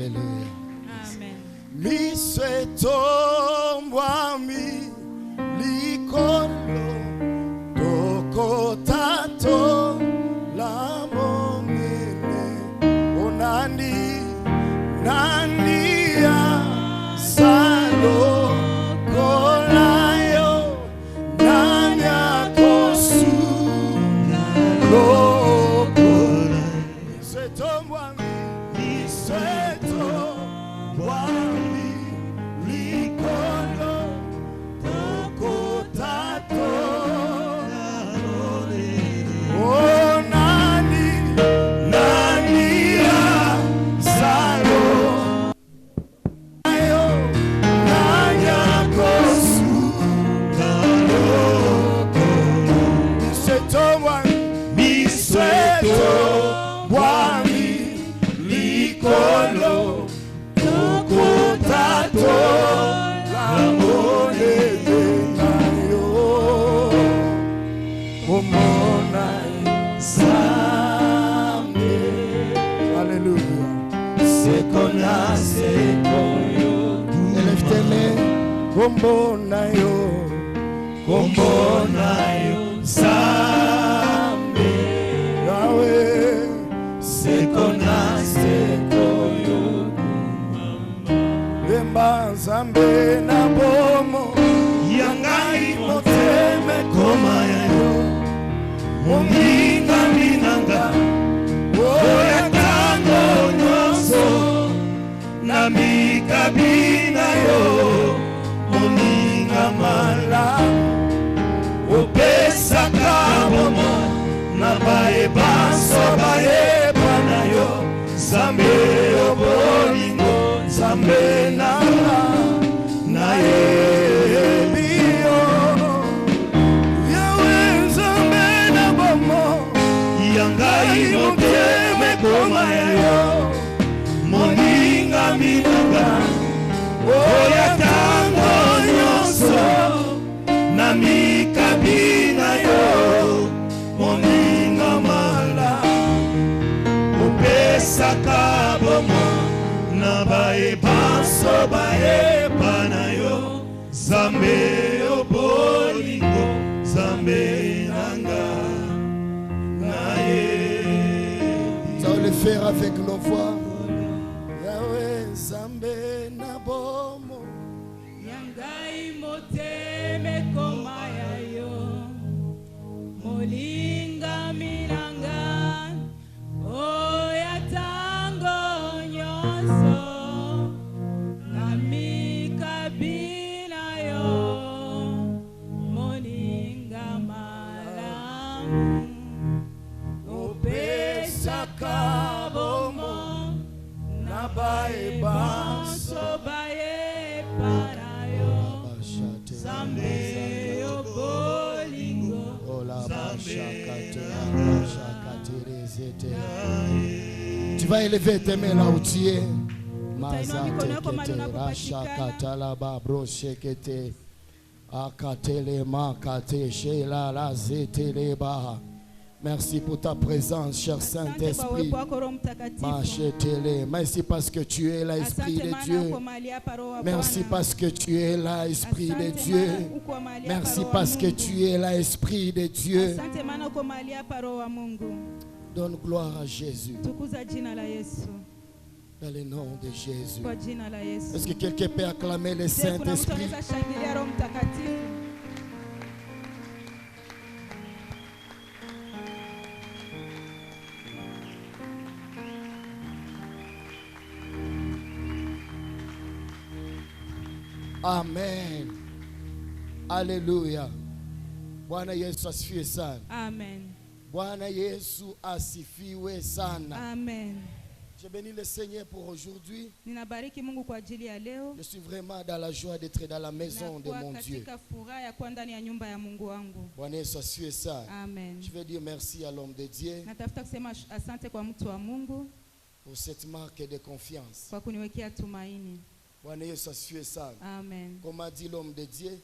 Alléluia. Amen. Mi sweto mwami likolo toko tato la momene onani nania salo kolayo nanya kosu loko mi sweto mwami likolo toko tato oh nani nania salo ayo nanya kosu loko miseto mwami likolo toko tato la monede nayo omona sambe. Alléluia. Sekona sekoyo élève tes mains kombona yo sambe Yahweh sekona sekoyo Lemba Nzambe na bomo yangai moteme koma yayo moninga minanga oya tango nyonso na mikabina yo moninga malamu opesaka bomo na bayebanso bayeba na yo Nzambe yo bolingo Nzambe nanga na yebi yo Yahweh Nzambe na bomo yangai moteme koma yo moninga minanga oya tango nyonso na mikabina yo moninga malamu opesaka bomo na bayebanso bayeba na yo Nzambe yo bolingo Nzambe nanga na yebi. Ça va le faire avec nos voix. Yahweh Nzambe na bomo Yangai moteme koma yayo molinga minanga oya tango nyonso na mikabina yo moninga malamu opesaka bomo na bayebanso bayeba na yo Nzambe yo bolingo Tu vas élever tes mains là où tu es. Merci pour ta présence, cher Saint-Esprit. Merci parce que tu es là, Esprit de Dieu. Merci parce que tu es là, Esprit de Dieu. Merci parce que tu es là, Esprit de Dieu. Donne gloire à Jésus. Dans le nom de Jésus. Est-ce que quelqu'un peut acclamer le Saint-Esprit? Amen. Alléluia. Bwana Yesu asifiwe sana. Amen. Bwana Yesu asifiwe sana. Amen. Je bénis le Seigneur pour aujourd'hui. Ninabariki Mungu kwa ajili ya leo. Je suis vraiment dans la joie d'être dans la maison de mon Dieu. Katika furaha ya kuwa ndani ya nyumba ya Mungu wangu. Bwana Yesu asifiwe sana. Amen. Je vais dire merci à l'homme de Dieu. Natafuta kusema asante kwa mtu wa Mungu pour cette marque de confiance. Kwa kuniwekea tumaini. Bwana Yesu asifiwe sana. Amen. Comme a dit l'homme de Dieu.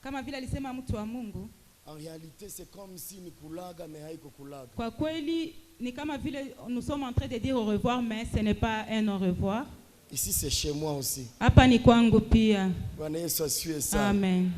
Kama vile alisema mtu wa Mungu. En réalité, c'est comme si ni kulaga mais haiko kulaga. Kwa kweli ni kama vile nous sommes en train de dire au revoir mais ce n'est pas un au revoir. Ici c'est chez moi aussi. Hapa ni kwangu pia. Bwana Yesu asifiwe sana. Amen.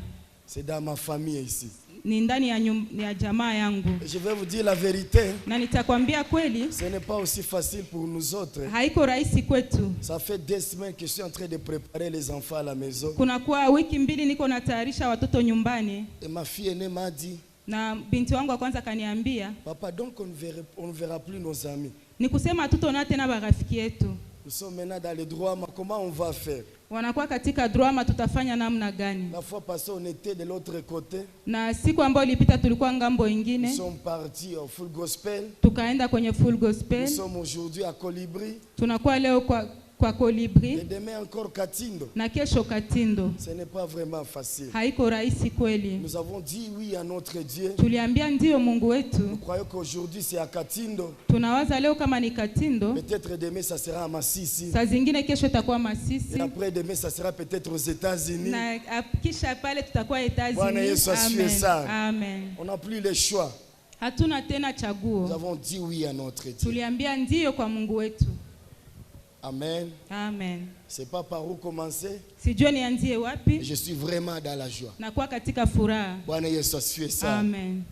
C'est dans ma famille ici. Ni ndani ya jamaa yangu. Je vais vous dire la vérité. Na nitakwambia kweli. Ce n'est pas aussi facile pour nous autres. Haiko rahisi kwetu. Ça fait 2 semaines que je suis en train de préparer les enfants à la maison. Kuna kwa wiki 2 niko natayarisha watoto nyumbani. Et ma fille aînée m'a dit. Na binti wangu wa kwanza kaniambia. Papa, donc on ne verra plus nos amis. Ni kusema tutaona tena marafiki yetu. Nous sommes maintenant dans le droit, mais comment on va faire? Wanakuwa katika drama, tutafanya namna gani? La fois passée on était de l'autre côté. Na siku ambayo ilipita tulikuwa ngambo ingine. Nous sommes partis au full gospel. Tukaenda kwenye full gospel. Nous sommes aujourd'hui à Colibri. Tunakuwa leo kwa Colibri. Et demain encore Katindo. Na kesho Katindo. Ce n'est pas vraiment facile. Haiko rahisi kweli. Nous avons dit oui à notre Dieu. Tuliambia ndio Mungu wetu. Nous croyons qu'aujourd'hui c'est à Katindo. Tunawaza leo kama ni Katindo. Peut-être demain ça sera à Masisi. Saa zingine kesho itakuwa Masisi. Et après demain ça sera peut-être aux États-Unis. Na kisha pale tutakuwa États-Unis. Bwana Yesu asifiwe sana. Amen. On n'a plus le choix. Hatuna tena chaguo. Nous avons dit oui à notre Dieu. Tuliambia ndio kwa Mungu wetu. Amen. Amen. C'est pas par où commencer. Sijue nianzie wapi. Je suis vraiment dans la joie. Na kwa katika furaha. Bwana Yesu asifiwe sana. Amen.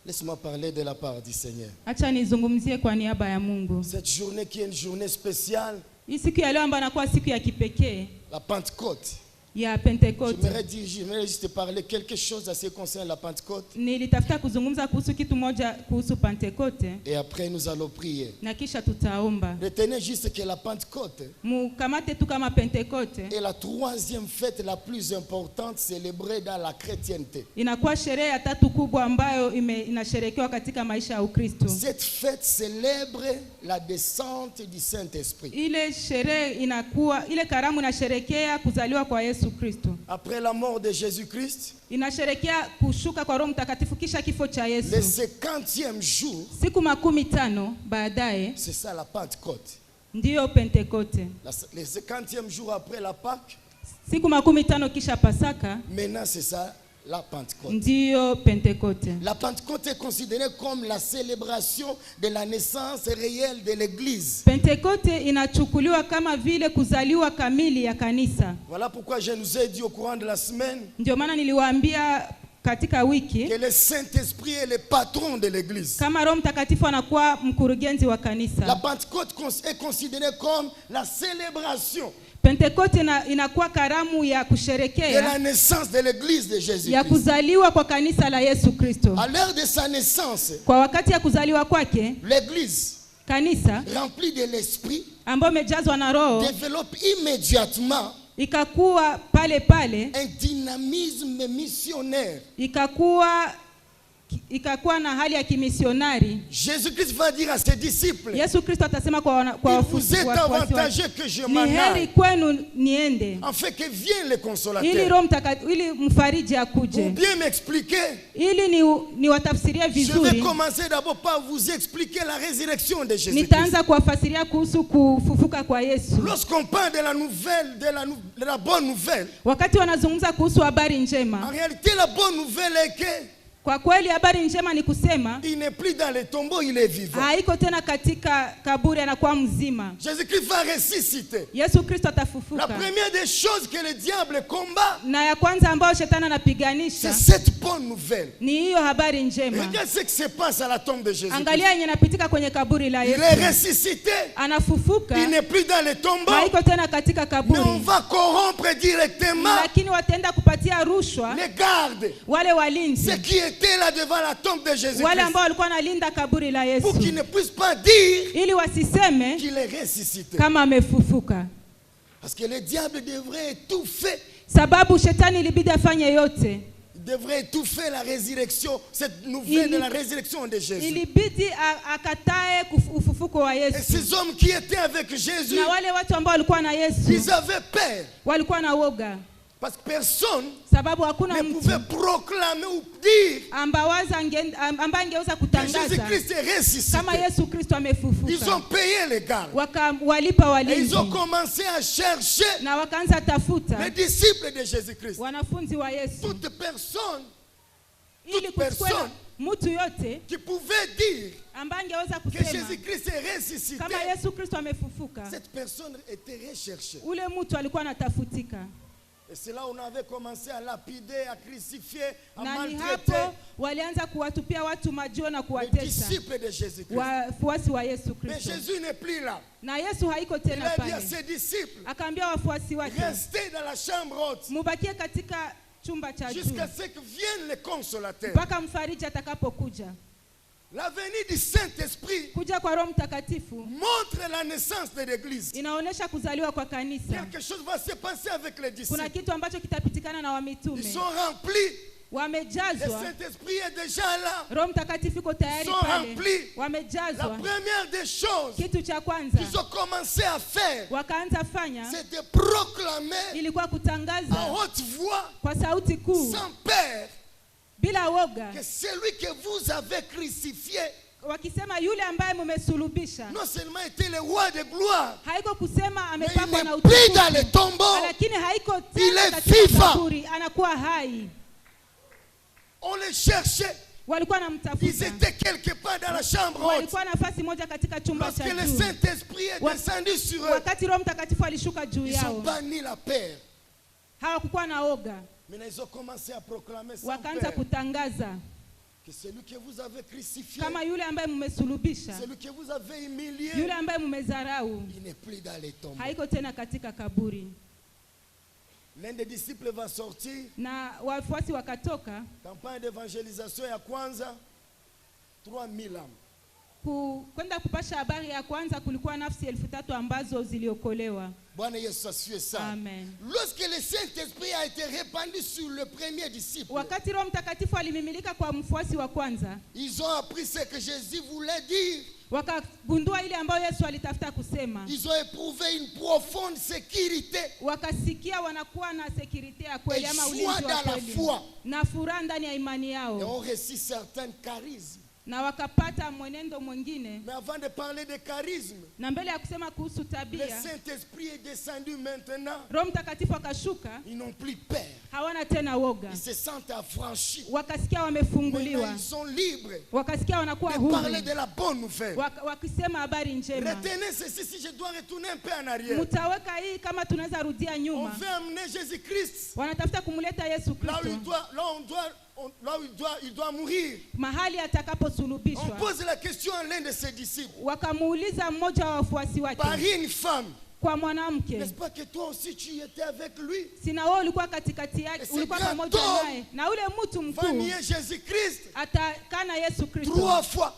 Laisse-moi parler de la part du Seigneur. Acha nizungumzie kwa niaba ya Mungu. Cette journée qui est une journée spéciale. Hii siku ya leo ambayo inakuwa siku ya kipekee. La Pentecôte. Ya Pentecote. J'aimerais juste parler quelque chose à ce qui concerne la Pentecôte. Nilitafuta kuzungumza kuhusu kitu moja kuhusu Pentecote. Et après nous allons prier. Na kisha tutaomba. Retenez juste que la Pentecôte. Mukamate tu kama Pentecote. Et la 3e fête la plus importante célébrée dans la chrétienté. Inakuwa sherehe ya tatu kubwa ambayo inasherekewa katika maisha ya Ukristo. Cette fête célèbre la descente du Saint-Esprit. Ile sherehe inakuwa ile karamu inasherekea kuzaliwa kwa Yesu Kristo. Après la mort de Jésus-Christ, inasherekea kushuka kwa Roho Mtakatifu kisha kifo cha Yesu. Le 50e jour, siku 50 baadaye, c'est ça la Pentecôte. Ndio Pentecote. Le 50e jour après la Pâque, siku 50 kisha Pasaka, maintenant c'est ça la Pentecôte. Ndio Pentecote. La Pentecôte est considérée comme la célébration de la naissance réelle de l'Église. Pentecote inachukuliwa kama vile kuzaliwa kamili ya kanisa. Voilà pourquoi je nous ai dit au courant de la semaine. Ndio maana niliwaambia katika wiki que le Saint-Esprit est le patron de l'Église. Kama Roho Mtakatifu anakuwa mkurugenzi wa kanisa. La Pentecôte est considérée comme la célébration. Pentecote inakuwa karamu ya kusherekea de la naissance de l'église de Jésus-Christ. Ya kuzaliwa kwa kanisa la Yesu Kristo. À l'heure de sa naissance, kwa wakati ya kuzaliwa kwake, l'église kanisa remplie de l'esprit ambayo imejazwa na Roho développe immédiatement ikakuwa pale un dynamisme missionnaire. Ikakuwa na hali ya kimisionari. Jésus-Christ va dire à ses disciples, Yesu Kristo atasema kwa vous êtes avantageux que je m'en aille. Ni heri kwenu niende. En fait que vienne le consolateur. Ili Roho Mtakatifu, ili mfariji akuje. Pour bien m'expliquer. Ili ni watafsiria vizuri. Je vais commencer d'abord par vous expliquer la résurrection de Jésus-Christ. Nitaanza kuwafasiria kuhusu kufufuka kwa Yesu. Lorsqu'on parle de la nouvelle, de la bonne nouvelle. Wakati wanazungumza kuhusu habari njema. En réalité la bonne nouvelle est que kwa kweli habari njema ni kusema il n'est plus dans les tombeaux, il est vivant. Haiko tena katika kaburi, anakuwa mzima. Jésus-Christ va ressusciter. Yesu Kristo atafufuka. La première des choses que le diable combat, na ya kwanza ambayo shetani anapiganisha, c'est cette bonne nouvelle. Ni hiyo habari njema. Regarde ce qui se passe à la tombe de Jésus. Angalia yenye inapitika kwenye kaburi la Yesu. Il est ressuscité. Anafufuka. Il n'est plus dans les tombeaux. Haiko tena katika kaburi. Mais on va corrompre directement. Lakini wataenda kupatia rushwa les gardes. Wale walinzi. Ce qui était là devant la tombe de Jésus-Christ. Wale ambao walikuwa nalinda kaburi la Yesu. Pour qu'ils ne puissent pas dire ili wasiseme qu'il est ressuscité. Kama amefufuka. Parce que le diable devrait étouffer. Sababu shetani ilibidi afanye yote. Il devrait étouffer la résurrection, cette nouvelle de la résurrection de Jésus. Ilibidi akatae ufufuko wa Yesu. Et ces hommes qui étaient avec Jésus, na wale watu ambao walikuwa na Yesu, ils avaient peur. Walikuwa na woga. Parce que personne ne pouvait proclamer ou dire que Jésus-Christ est ressuscité. Ils ont payé les gardes. Et ils ont commencé à chercher les disciples de Jésus-Christ. Toute personne mtu yote qui pouvait dire que Jésus-Christ est ressuscité, kama Yesu Kristo amefufuka, cette personne était recherchée. ule mtu alikuwa anatafutika. Et c'est là où on avait commencé à lapider, à crucifier, à Na ni maltraiter hapo walianza kuwatupia watu majio na les kuwatesa disciples de Jésus-Christ. wafuasi wa Yesu Mais Kristo. Jésus n'est plus là. Na Yesu haiko Il tena a dit à pale. ses disciples, Akaambia wafuasi wake, restez dans la chambre haute mubakie katika chumba cha juu jusqu'à ce que vienne le consolateur. mpaka mfariji atakapokuja. La venue du Saint-Esprit Kuja kwa Roho Mtakatifu montre la naissance de l'église. inaonesha kuzaliwa kwa kanisa. Quelque chose va se passer avec les disciples. Kuna kitu ambacho kitapitikana na Ils wamitume. sont remplis. Le Wamejazwa. Saint-Esprit est déjà là. Roho Mtakatifu iko Ils tayari sont pale. remplis. La Wamejazwa. première des choses Kitu cha kwanza qu'ils ont commencé à faire, wakaanza fanya c'est de proclamer ilikuwa à kutangaza haute voix, kwa sauti kuu sans peur, bila woga, que celui que vous avez crucifié, wakisema yule ambaye mumesulubisha non seulement était le roi de gloire, haiko kusema mais amepakwa il na n'est plus utukufu, dans les tombeaux, lakini haiko il tena est katika vivant. kaburi, anakuwa hai. On les cherchait. Walikuwa Ils namtafuta, étaient quelque part dans la chambre haute. walikuwa nafasi moja katika chumba Lorsque cha le juu. Saint-Esprit est descendu sur eux, Wakati Roho Mtakatifu alishuka juu ils ont yao, banni la peur. hawakukuwa na oga, Maintenant, ils ont commencé à proclamer sans wakaanza peur kutangaza que celui que vous avez crucifié, kama yule ambaye mmesulubisha, celui que vous avez humilié, yule ambaye mmezarau, il n'est plus dans les tombes. haiko tena katika kaburi. L'un des disciples va sortir. Na wafuasi wakatoka Campagne d'évangélisation ya kwanza, 3000 âmes. kwenda kupasha habari ya kwanza. Kulikuwa nafsi 3000 ambazo ziliokolewa. Bwana Yesu asifiwe sana. Amen. Lorsque le Saint-Esprit a été répandu sur le premier disciple, Wakati Roho Mtakatifu alimimilika kwa mfuasi wa kwanza, ils ont appris ce que Jésus voulait dire. wakagundua ile ambayo Yesu alitafuta kusema. Ils ont éprouvé une profonde sécurité Wakasikia wanakuwa na security ya kweli ama et ulinzi joie wa dans la kweli foi. na furaha ndani ya imani Et yao, ont reçu certains charismes. na wakapata mwenendo mwingine. Mais avant de parler de charisme, Na mbele ya kusema kuhusu le tabia, Saint-Esprit est descendu maintenant. Roho Mtakatifu akashuka, Ils n'ont plus peur. hawana tena woga, Ils se sentent affranchis. wakasikia Maintenant, wamefunguliwa, ils sont libres wakasikia wanakuwa de huru, parler de la bonne nouvelle. wakisema habari njema. Retenez ceci, si je dois retourner un peu en arrière. Mutaweka hii kama tunaweza rudia On nyuma. veut amener Jésus-Christ Wanatafuta kumleta Yesu là où Kristo il doit mourir. mahali On atakaposulubishwa. pose la question à l'un de ses disciples. Wakamuuliza mmoja wa wafuasi Par wake, une femme. kwa mwanamke, N'est-ce pas que toi aussi tu étais avec lui? sina wewe ulikuwa katikati yake, ulikuwa pamoja naye, na ule mtu Va mkuu nier Jésus-Christ atakana Yesu Kristo 3 fois.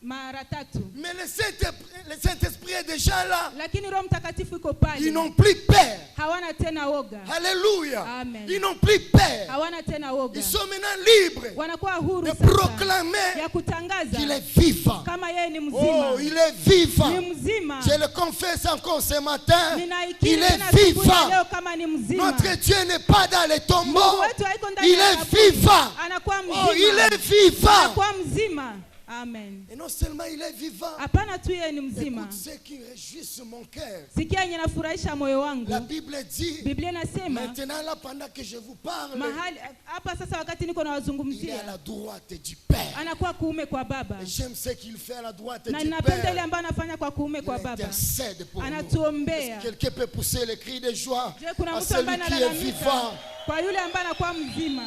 mara 3. Mais le Saint-Esprit est déjà là. Lakini Roho Mtakatifu iko Ils pale, n'ont plus peur. hawana tena woga, Alléluia. Amen. Ils n'ont plus peur. hawana tena woga, Ils sont maintenant libres wanakuwa huru de sasa proclamer ya kutangaza qu'il est vivant. kama yeye ni Oh, mzima, il est vivant. ni mzima. Je le confesse encore ce matin. Ninaikiri Il tena est asubuhi ya vivant. leo kama ni mzima. Notre Dieu n'est pas dans les tombeaux. Mungu wetu haiko ndani Il ya est kaburi. vivant. Anakuwa Oh, il mzima, est vivant. anakuwa mzima. Amen. Et non seulement il est vivant. Hapana tu yeye ni mzima. Écoute ce qui réjouit mon cœur. Sikia yenye nafurahisha moyo wangu. La Bible dit, Biblia inasema maintenant là, pendant que je vous parle, mahali hapa sasa, wakati niko il est à nawazungumzia, la droite du Père. anakuwa kuume kwa Baba, Et j'aime ce qu'il fait à la droite na du ninapenda ile Père. ambayo anafanya kwa kuume kwa Il Baba, intercède pour nous. anatuombea. Est-ce que quelqu'un peut pousser le cri de joie Je, kuna à mtu celui ambaye qui est analalamika vivant? kwa yule ambaye anakuwa mzima,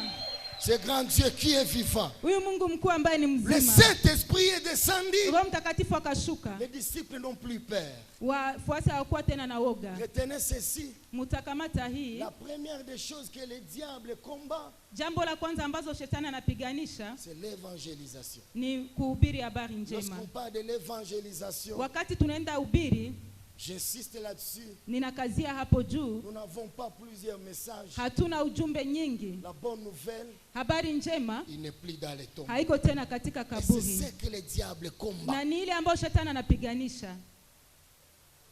Ce grand Dieu qui est vivant. huyu Mungu mkuu ambaye ni Le mzima. Saint-Esprit est descendu. Roho Mtakatifu akashuka, Les disciples n'ont plus peur. wafuasi hawakuwa tena na woga. Retenez ceci. Mutakamata hii, La première des choses que le diable combat, jambo la kwanza ambazo shetani anapiganisha c'est l'évangélisation. ni kuhubiri habari njema. Lorsqu'on parle de l'évangélisation, Wakati tunaenda hubiri, j'insiste là-dessus, ninakazia hapo juu, nous n'avons pas plusieurs messages. hatuna ujumbe nyingi. La bonne nouvelle, Habari njema il n'est plus dans les tombes. haiko tena katika Et c'est kaburi, ce que le diable combat. na ni ile ambayo shetani anapiganisha,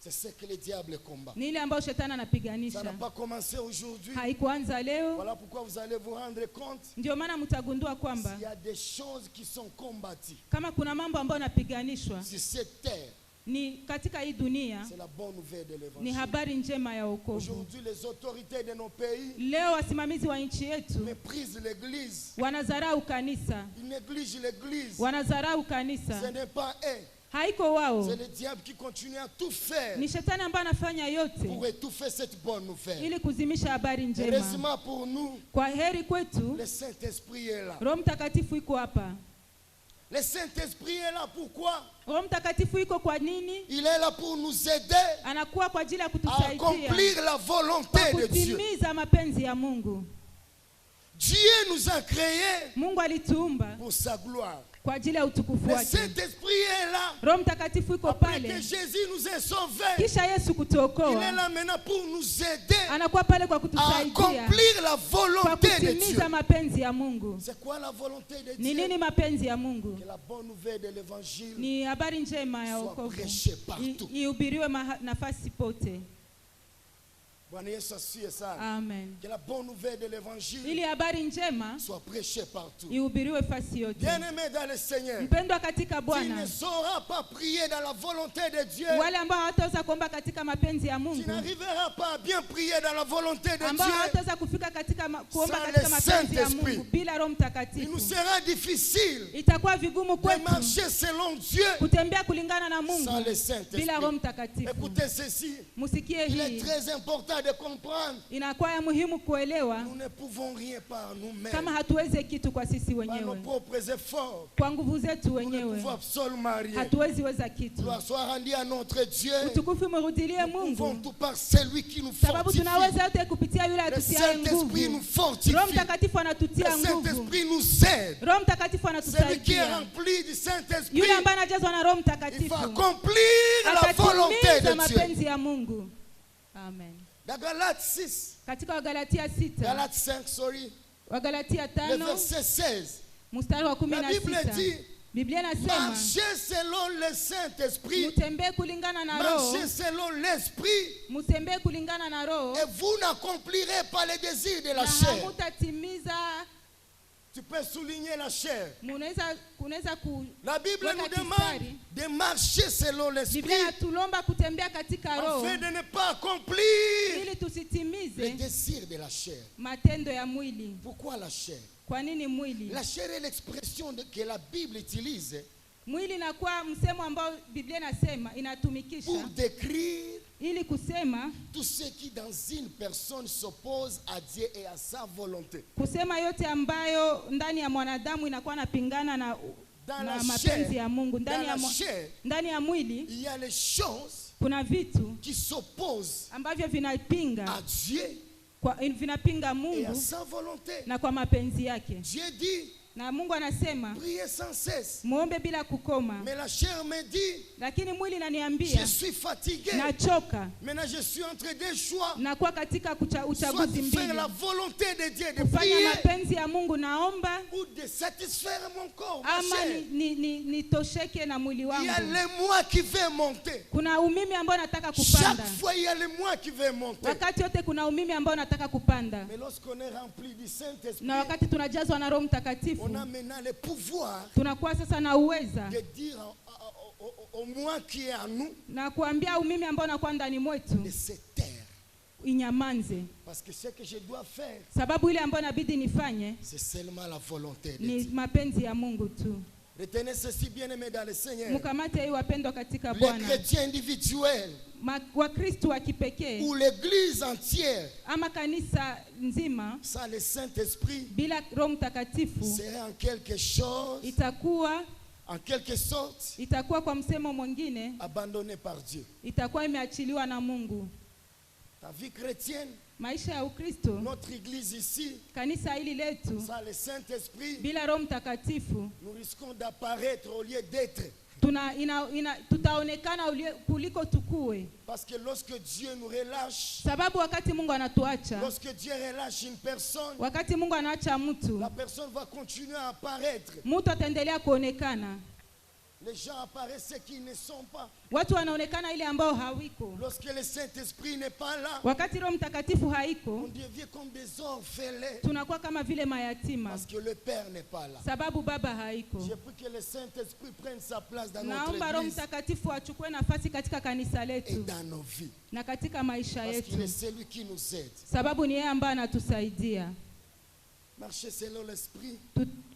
C'est ce que le diable combat. ni ile ambayo shetani Ça n'a anapiganisha. pas commencé aujourd'hui. Haikuanza leo. Voilà pourquoi vous allez vous rendre compte. Ndio maana mtagundua kwamba S'il y a des choses qui sont combattues kama kuna mambo ambayo yanapiganishwa sur cette terre, ni katika hii dunia c'est la bonne nouvelle de ni l'évangile. habari njema ya wokovu. Aujourd'hui, les autorités de nos pays Leo wasimamizi wa nchi yetu méprisent l'église. wanadharau kanisa. Ils négligent l'église. Wanadharau kanisa. Ce n'est pas eux. Haiko wao. C'est le diable qui continue à tout faire Ni shetani ambaye anafanya yote pour étouffer cette bonne nouvelle. ili kuzimisha habari njema. Heureusement pour nous, Kwa heri kwetu, le Saint-Esprit est là. Roho Mtakatifu iko hapa. Le Saint-Esprit est là pourquoi? Roho Mtakatifu iko kwa nini? Il est là pour nous aider Anakuwa kwa ajili ya à kutusaidia accomplir la volonté de Dieu. kutimiza mapenzi ya Mungu. Dieu nous a créés Mungu alituumba pour sa gloire. kwa ajili ya utukufu Le wake. Saint-Esprit est là. Roho Mtakatifu iko Après que pale. Jésus nous ait sauvés, Kisha Yesu il est kutuokoa, là maintenant pour nous aider anakuwa pale kwa à kutusaidia accomplir la kwa volonté de Dieu. kutimiza mapenzi ya Mungu. C'est quoi la volonté de Ni Dieu? nini mapenzi ya Mungu? Que la bonne nouvelle de l'évangile Ni habari njema ya soit wokovu prêchée partout. ihubiriwe nafasi pote. Bwana Yesu asifiwe sana. Amen. Que la bonne nouvelle de l'évangile Ili habari njema soit prêchée partout. ihubiriwe fasi yote. Bien-aimé dans le Seigneur, Mpendwa katika tu ne Bwana, sauras pas prier dans la volonté de Dieu. wale ambao hawataweza kuomba katika mapenzi ya Tu Mungu, n'arriveras pas à bien prier dans la volonté de ambao Dieu. hawataweza kufika katika kuomba Sans katika le mapenzi ya Saint-Esprit. Mungu bila Roho Il nous Mtakatifu. sera difficile Itakuwa vigumu de kwetu marcher selon Dieu kutembea kulingana na sans Mungu le Saint-Esprit. bila Roho Mtakatifu. Écoutez ceci, Musikie il est hii, très important de comprendre. inakuwa ya muhimu kuelewa Nous ne pouvons rien par nous-mêmes, kama hatuwezi kitu kwa sisi par nos wenyewe, propres efforts. kwa nguvu zetu Nous ne wenyewe pouvons absolument rien. hatuwezi weza kitu. Gloire soit rendue à notre Dieu. Utukufu mrudilie Nous pouvons Mungu, tout par celui qui nous sababu fortifie. tunaweza yote kupitia yule Le atutiaye Saint-Esprit nous nguvu. fortifie. Roho Mtakatifu Le anatutia nguvu. Saint-Esprit nous aide. Roho Mtakatifu Celui qui est anatusaidia. rempli du Saint-Esprit, Yule ambaye anajazwa na Roho il Mtakatifu va accomplir la volonté atatimiza de Dieu. mapenzi ya Mungu. Amen. Dans Galates 6, Katika Wagalatia 6, Galates 5, sorry, Wagalatia le 5 verset 16. mstari wa La Bible 16, dit, Biblia inasema marchez selon le Saint-Esprit, mutembee kulingana na Roho, marchez selon l'Esprit, mutembee kulingana na Roho et vous n'accomplirez pas les désirs de la na chair. hamutatimiza. Tu peux souligner la chair. Kunaweza La Bible Weka nous demande kistari. de marcher selon l'Esprit Biblia inatulomba kutembea katika Roho afin de ne pas accomplir ili les tusitimize désirs de la chair. matendo ya mwili. Pourquoi la chair? Kwa nini mwili? La chair est l'expression que la Bible utilise Mwili inakuwa msemo ambao Biblia inasema pour inatumikisha décrire ili kusema tout ce qui dans une personne s'oppose à Dieu et à sa volonté. kusema yote ambayo ndani ya mwanadamu inakuwa napingana na mapenzi ya Mungu. Ndani ya mwili il y a les choses kuna vitu qui s'opposent ambavyo vinapinga à Dieu vinapinga et à Mungu sa volonté. na kwa mapenzi yake. Dieu dit, Na Mungu anasema priez sans cesse. muombe bila kukoma. Mais la chair me dit, Lakini mwili je inaniambia suis fatigué. nachoka. Maintenant je suis entre deux choix. Nakuwa katika Soit uchaguzi de faire mbili. la volonté de Dieu, de Kufanya prier, mapenzi ya Mungu naomba, ou de satisfaire mon corps, ma ama chair. nitosheke na mwili Il y a wangu. le moi qui veut monter. Kuna umimi ambao nataka Chaque kupanda. fois, il y a le moi qui veut monter. Wakati yote kuna umimi ambao nataka kupanda. Mais lorsqu'on est rempli du Saint-Esprit, Na wakati tunajazwa na Roho Mtakatifu, on a maintenant le pouvoir tunakuwa sasa na uweza de dire au moi qui est en nous na kuambia umimi ambao unakuwa ndani mwetu de se taire. inyamanze, Parce que ce que je dois faire, sababu ile ambayo inabidi nifanye c'est seulement la volonté de ni Dieu. mapenzi ya Mungu tu. Retenez ceci, bien-aimés dans le Seigneur. Mkamate hii wapendwa katika Les Bwana. chrétiens individuels Wakristo wa kipekee ou l'église entière, ama kanisa nzima sans le Saint-Esprit, bila Roho Mtakatifu serait en quelque chose, en quelque sorte, itakuwa kwa msemo mwingine abandonné par Dieu. itakuwa imeachiliwa na Mungu. Ta vie chrétienne, Maisha ya Ukristo, notre église ici, kanisa hili letu sans le Saint-Esprit, bila Roho Mtakatifu nous risquons d'apparaître au lieu d'être. tutaonekana kuliko tukue. Parce que lorsque Dieu nous relâche, Sababu wakati Mungu anatuacha, lorsque Dieu relâche une personne, wakati Mungu anaacha mtu, la personne va continuer à apparaître. mtu ataendelea kuonekana. Les gens apparaissent ceux qui ne sont pas. Watu wanaonekana ile ambao hawiko. Lorsque le Saint-Esprit n'est pas là, wakati Roho Mtakatifu haiko, on devient comme des orphelins. Tunakuwa kama vile mayatima. Parce que le Père n'est pas là. Sababu baba haiko. J'ai pris que le Saint-Esprit prenne sa place dans notre Naomba Roho église. Mtakatifu achukue nafasi katika kanisa letu. Et dans nos vies. Na katika maisha yetu. Parce qu'il est celui qui nous aide. Sababu ni yeye ambaye anatusaidia. Marchez selon l'esprit.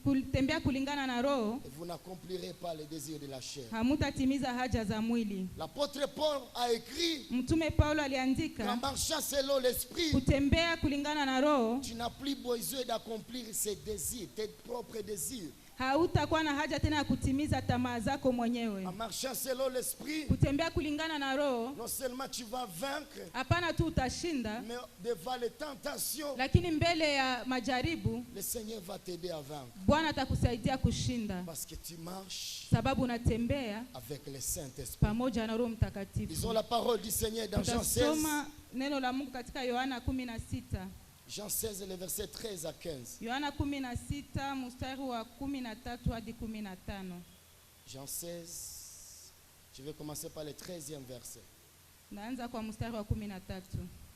Kutembea kulingana na roho. Et vous n'accomplirez pas les désirs de la chair. Hamutatimiza haja za mwili. L'apôtre Paul a écrit. Mtume Paulo aliandika. En marchant selon l'esprit. Kutembea kulingana na roho. Tu n'as plus besoin d'accomplir ses désirs, tes propres désirs. Hautakuwa na haja tena ya kutimiza tamaa zako mwenyewe. En marchant selon l'esprit, kutembea kulingana na roho, non seulement tu vas vaincre, hapana tu utashinda, mais devant les tentations, lakini mbele ya majaribu, le Seigneur va t'aider à vaincre. Bwana atakusaidia kushinda. Parce que tu marches sababu unatembea avec le Saint-Esprit. pamoja na Roho Mtakatifu. Lisons la parole du Seigneur dans Jean 16. Tutasoma neno la Mungu katika Yohana 16. Jean 16, le verset 13 à 15. Yohana 16 mstari wa 13 hadi 15. Jean 16, je vais commencer par le 13e verset. Naanza kwa mstari wa 13.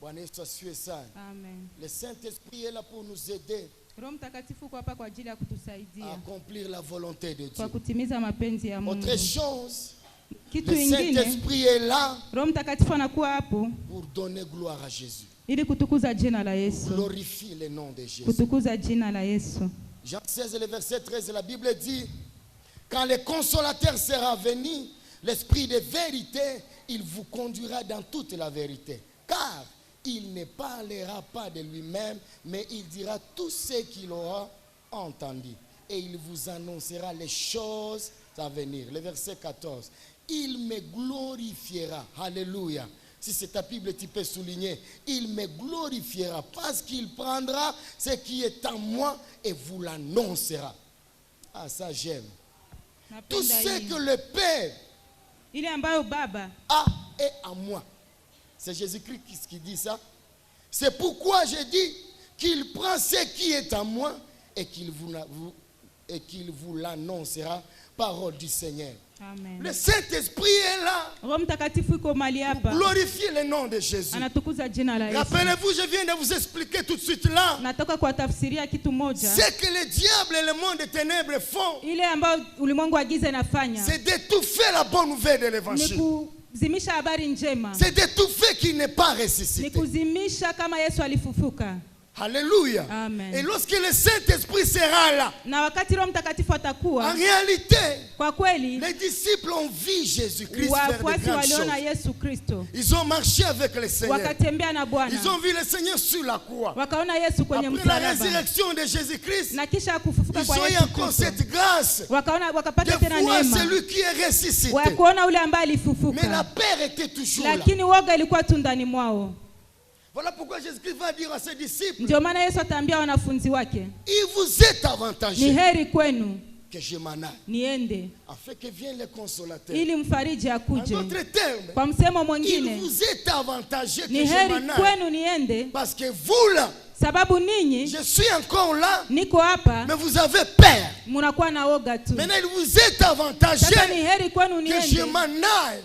Bwana Yesu asifiwe sana. Amen. Le Saint-Esprit est là pour nous aider Roho Mtakatifu kwa hapa kwa ajili ya kutusaidia à accomplir la volonté de kwa Dieu. kutimiza mapenzi ya Mungu. Autre chose, kitu le ingine, Saint-Esprit est là Roho Mtakatifu anakuwa hapo pour donner gloire à Jésus. ili kutukuza jina la Yesu. Glorifie le nom de Jésus. Kutukuza jina la Yesu. Jean 16, le verset 13, la Bible dit, quand le consolateur sera venu, l'Esprit de vérité, il vous conduira dans toute la vérité. Car il ne parlera pas de lui-même, mais il dira tout ce qu'il aura entendu. Et il vous annoncera les choses à venir. Le verset 14, il me glorifiera. Alléluia. Si c'est ta Bible, tu peux souligner. Il me glorifiera parce qu'il prendra ce qui est en moi et vous l'annoncera. Ah, ça j'aime. Tout ce que le Père a est en moi. C'est Jésus-Christ qui dit ça. C'est pourquoi je dis qu'il prend ce qui est en moi et qu'il vous l'annoncera. Parole du Seigneur. Amen. Le Saint-Esprit est là pour glorifier le nom de Jésus. Rappelez-vous, je viens de vous expliquer tout de suite là ce que le diable et le monde des ténèbres font. C'est d'étouffer la bonne nouvelle de l'évangile. C'est d'étouffer qu'il n'est pas ressuscité. Alléluia. Amen. Et lorsque le Saint-Esprit sera là, en réalité, les disciples ont vu Jésus-Christ faire de grandes choses. Ils ont marché avec le Seigneur. Ils ont vu le Seigneur sur la croix. Après la résurrection de Jésus-Christ, ils ont eu encore cette grâce de voir celui qui est ressuscité. Mais la peur était toujours là. Voilà pourquoi Jésus-Christ va dire à ses disciples, il vous est avantageux que je m'en aille, afin que vienne le consolateur. En d'autres termes, il vous est avantageux que je m'en aille, parce que vous là, je suis encore là, mais vous avez peur. Maintenant il vous est avantageux que je m'en aille,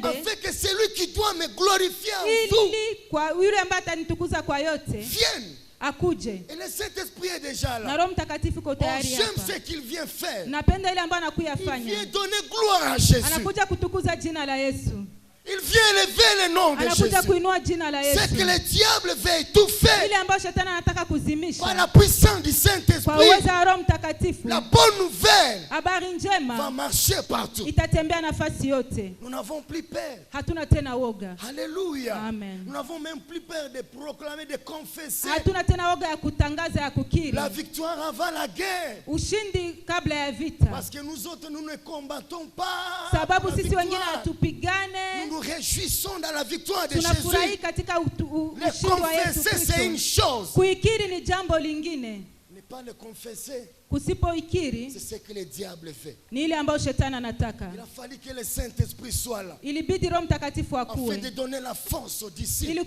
afin que celui qui doit me glorifier en vous vienne. Et le Saint-Esprit est déjà là. J'aime ce qu'il vient faire. Il vient donner gloire à Jésus. Il vient élever le nom de Jésus. C'est que le diable veut étouffer par la puissance du Saint-Esprit. La bonne nouvelle va marcher partout. Nous n'avons plus peur. Alléluia. Amen. Nous n'avons même plus peur de proclamer, de confesser la victoire avant la guerre. Parce que nous autres, nous ne combattons pas la victoire. Nous nous réjouissons dans la victoire de Jésus. Le confesser, c'est une chose. Ne pas le confesser, c'est ce que le diable fait. Il a fallu que le Saint-Esprit soit là, afin de donner la force aux disciples.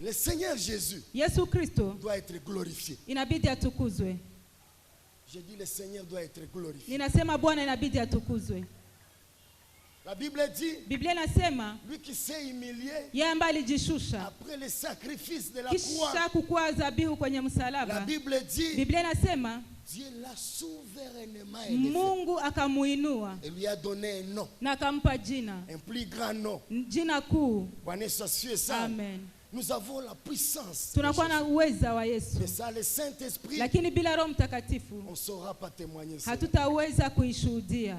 Le Seigneur Jésus doit être glorifié. Je dis le Seigneur doit être glorifié. Ninasema Bwana inabidi atukuzwe. La Bible dit, Biblia inasema, lui qui s'est humilié, yeye ambaye alijishusha après le sacrifice de la croix, kisha kukua dhabihu kwenye msalaba. la Bible dit, Biblia inasema Dieu l'a souverainement élevé. Mungu akamuinua Et lui a donné un nom, na akampa jina, un plus grand nom. jina kuu. Bwana Yesu asifiwe sana. Amen. Nous avons la puissance. Tunakuwa na uweza wa Yesu. Mais ça, le Saint-Esprit, Lakini bila Roho Mtakatifu on ne saura pas témoigner ça. hatutaweza kuishuhudia.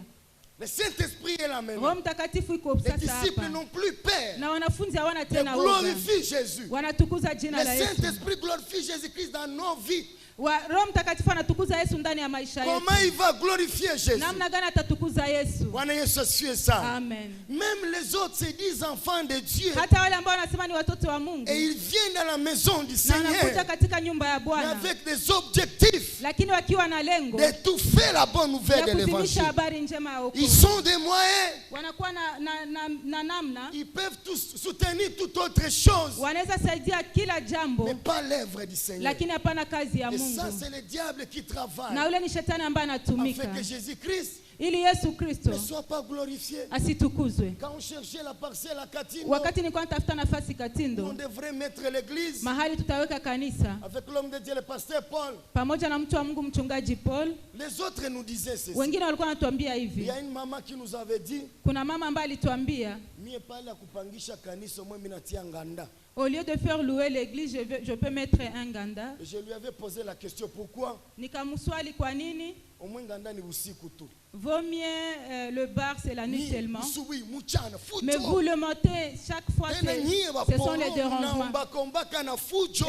Le Saint-Esprit est là Roho maintenant. Mtakatifu iko Les sasa disciples hapa. n'ont plus peur. Na wanafunzi hawana Ils tena woga. glorifient Jésus. Wanatukuza jina Le la Yesu. Saint-Esprit glorifie Jésus-Christ dans nos vies. Roho Mtakatifu anatukuza Yesu ndani ya maisha yetu. Comment il va glorifier Jésus? Namna gani atatukuza Yesu? Bwana Yesu asifiwe sana. Amen. Même les autres se disent enfants de Dieu. Hata wale ambao wanasema ni watoto wa Mungu. Et ils viennent dans la maison du Na wanakuja Seigneur. katika nyumba ya Mais Bwana. avec des objectifs Lakini wakiwa na lengo d'étouffer la bonne nouvelle ya de kuzimisha l'évangile. habari njema ya Ils wokovu. sont des moyens. Wanakuwa na namna. Ils peuvent tous soutenir toute autre chose. Wanaweza saidia kila jambo. Mais pas l'œuvre du Seigneur. Lakini hapana kazi ya Et ça, Mungu. c'est le diable qui travaille. Na ule ni shetani ambaye anatumika. Afin que Jésus-Christ Ili Yesu Kristo ne soit pas glorifié. asitukuzwe. Quand on cherchait la parcelle à Katindo, Wakati nilikuwa natafuta nafasi on Katindo, devrait mettre l'église mahali tutaweka kanisa avec l'homme de Dieu, le pasteur Paul. pamoja na mtu wa Mungu mchungaji Paul. Les autres nous disaient ceci. Wengine walikuwa wanatuambia Il hivi. y a une maman qui nous avait dit, Kuna mama ambaye alituambia, mie pale ya kupangisha kanisa mwe minatia nganda. au lieu de faire louer l'église, je peux mettre un ganda. Et je lui avais posé la question, pourquoi? Nikamswali kwa nini? Au moins nganda ni usiku tu. Vaut mieux le bar c'est la nuit seulement. Usubuhi, mchana, fujo. Mais vous le montez chaque fois, ce sont les dérangements.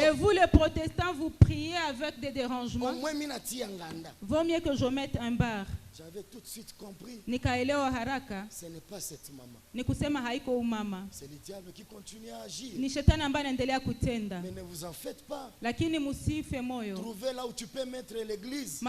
Et vous les protestants, vous priez avec des dérangements. Vaut mieux que je mette un bar. J'avais tout de suite compris. Nikaelewa haraka. Ce n'est pas cette maman. Ni kusema haiko umama. C'est le diable qui continue à agir. Ni shetani ambaye anaendelea kutenda. Mais ne vous en faites pas. Lakini musife moyo. Trouvez là où tu peux mettre l'église.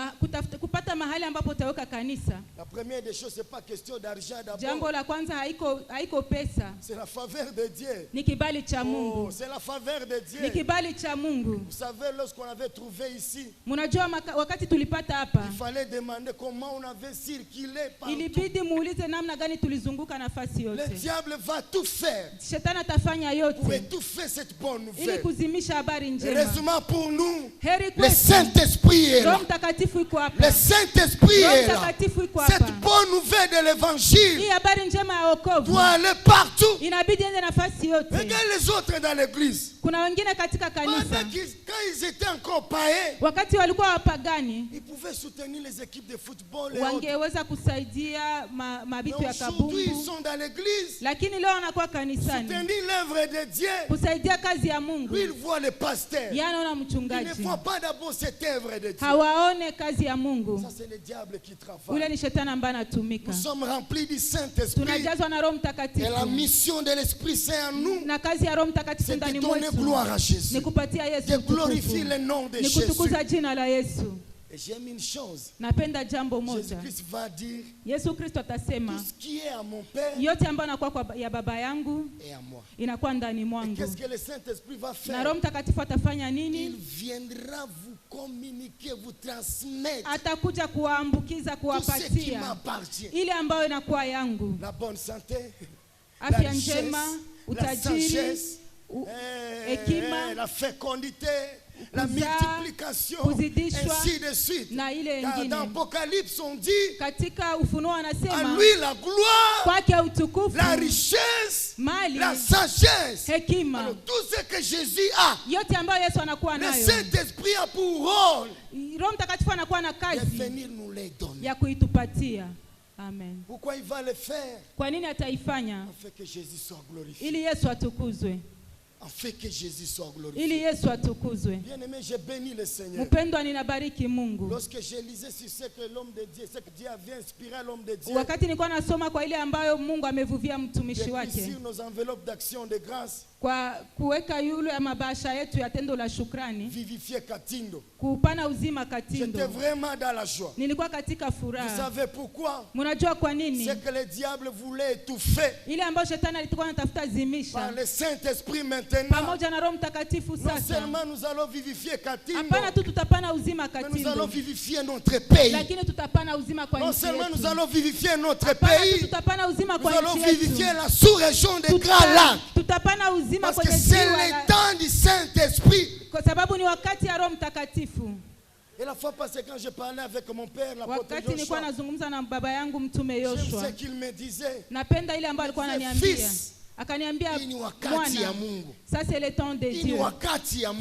Kupata mahali ambapo utaweka kanisa. La première des choses, c'est pas question d'argent d'abord. Jambo la kwanza haiko pesa. C'est la faveur de Dieu. Ni kibali cha Mungu. Oh, c'est la faveur de Dieu. Ni kibali cha Mungu. Vous savez, lorsqu'on avait trouvé ici, Munajua wakati tulipata hapa, il fallait demander comment on avait circulé partout. Ilibidi muulize namna gani tulizunguka nafasi yote. Le diable va tout faire. Shetani atafanya yote pour étouffer cette bonne ili nouvelle. kuzimisha habari njema. Heureusement pour nous, Heri le kwetu. Saint-Esprit est là. Roho Mtakatifu iko hapa. Le Saint-Esprit Roho est là. Mtakatifu iko hapa. Cette bonne nouvelle de l'évangile Hii habari njema ya wokovu doit aller partout. inabidi ende nafasi yote. Regarde les autres dans l'église. Kuna wengine katika kanisa Quand ils étaient encore païens, wakati walikuwa wapagani ils pouvaient soutenir les équipes de football et autres. wangeweza kusaidia mabitu ya Mais aujourd'hui, ils kabumbu, sont dans l'église. lakini leo wanakuwa kanisani Soutenir l'œuvre de Dieu. kusaidia kazi ya Mungu. Lui, il voit le pasteur. Il Yanaona ne mchungaji, voit pas d'abord cette œuvre de Dieu. hawaone kazi ya Mungu. Ça, c'est le diable qui Ule travaille. ni shetani ambaye anatumika. Nous sommes remplis du Saint-Esprit. Tunajazwa na Roho Et la Mtakatifu, mission de l'Esprit Saint en nous, na kazi ya Roho Mtakatifu c'est de ndani donner mwetu gloire à Jésus. ni kupatia Yesu De glorifier utukufu, le nom de ni Jésus. kutukuza jina la Yesu. Et j'aime une chose. Napenda jambo moja, Jésus-Christ va dire, Yesu Kristo atasema tout ce qui est à mon Père yote ambayo inakuwa ya baba yangu est à moi. inakuwa ndani Et mwangu. qu'est-ce que le Saint-Esprit va Na faire? Roho Mtakatifu atafanya Il nini? viendra vous communiquer, vous transmettre Atakuja kuwaambukiza, tout ce qui kuwapatia m'appartient. ile ambayo inakuwa yangu, La bonne santé, la afya richesse, njema, la utajiri, sagesse, hekima, la fécondité, la kuzaa, multiplication, kuzidishwa, ainsi de suite. na ile Car ingine. dans Apocalypse, on dit, Katika Ufunuo à anasema lui la gloire, kwake utukufu, la richesse, mali, la sagesse. hekima, Alors, tout ce que Jésus a, yote ambayo Yesu anakuwa le nayo, Saint-Esprit a pour rôle Roho Mtakatifu anakuwa na de kazi venir nous les donner. ya kuitupatia. Amen. Pourquoi il va le faire? Kwa nini ataifanya? Afin que Jésus soit glorifié. Ili Yesu atukuzwe, Afin que Jésus soit glorifié. ili Yesu atukuzwe. Bien aimé, je bénis le Seigneur. Mpendwa, ninabariki Mungu. Lorsque je lisais sur ce que l'homme de Dieu, ce que Dieu avait inspiré à l'homme de Dieu, Wakati nilikuwa nasoma kwa ile ambayo Mungu amevuvia mtumishi j'ai pris wake, sur nos enveloppes d'action de grâce, kwa kuweka yule mabasha yetu ya tendo la shukrani, vivifier Katindo, kupana uzima Katindo. J'étais vraiment dans la joie. Nilikuwa katika furaha. Vous savez pourquoi? Mnajua kwa nini? C'est que le diable voulait étouffer. Ile ambayo shetani alikuwa anatafuta zimisha. Par le Saint-Esprit maintenant. Pamoja na Roho Mtakatifu sasa. Non seulement nous allons vivifier Katindo. Hapana tu tutapana uzima Katindo. Mais nous allons vivifier notre pays. Lakini tutapana uzima kwa nchi yetu. Non seulement nous allons vivifier notre pays. Tutapana uzima kwa nchi yetu. Nous allons vivifier la sous-région des Grands Lacs. Tutapana uzima kwenye ziwa. Parce que c'est le temps du Saint-Esprit. Kwa sababu ni wakati ya Roho Mtakatifu. Et la fois passée quand je parlais avec mon père l'apôtre Joshua, wakati nilikuwa nazungumza na baba yangu mtume Yoshua, je sais qu'il me disait, napenda ile ambayo alikuwa ananiambia, akaniambia mwana, ça c'est le temps de Dieu,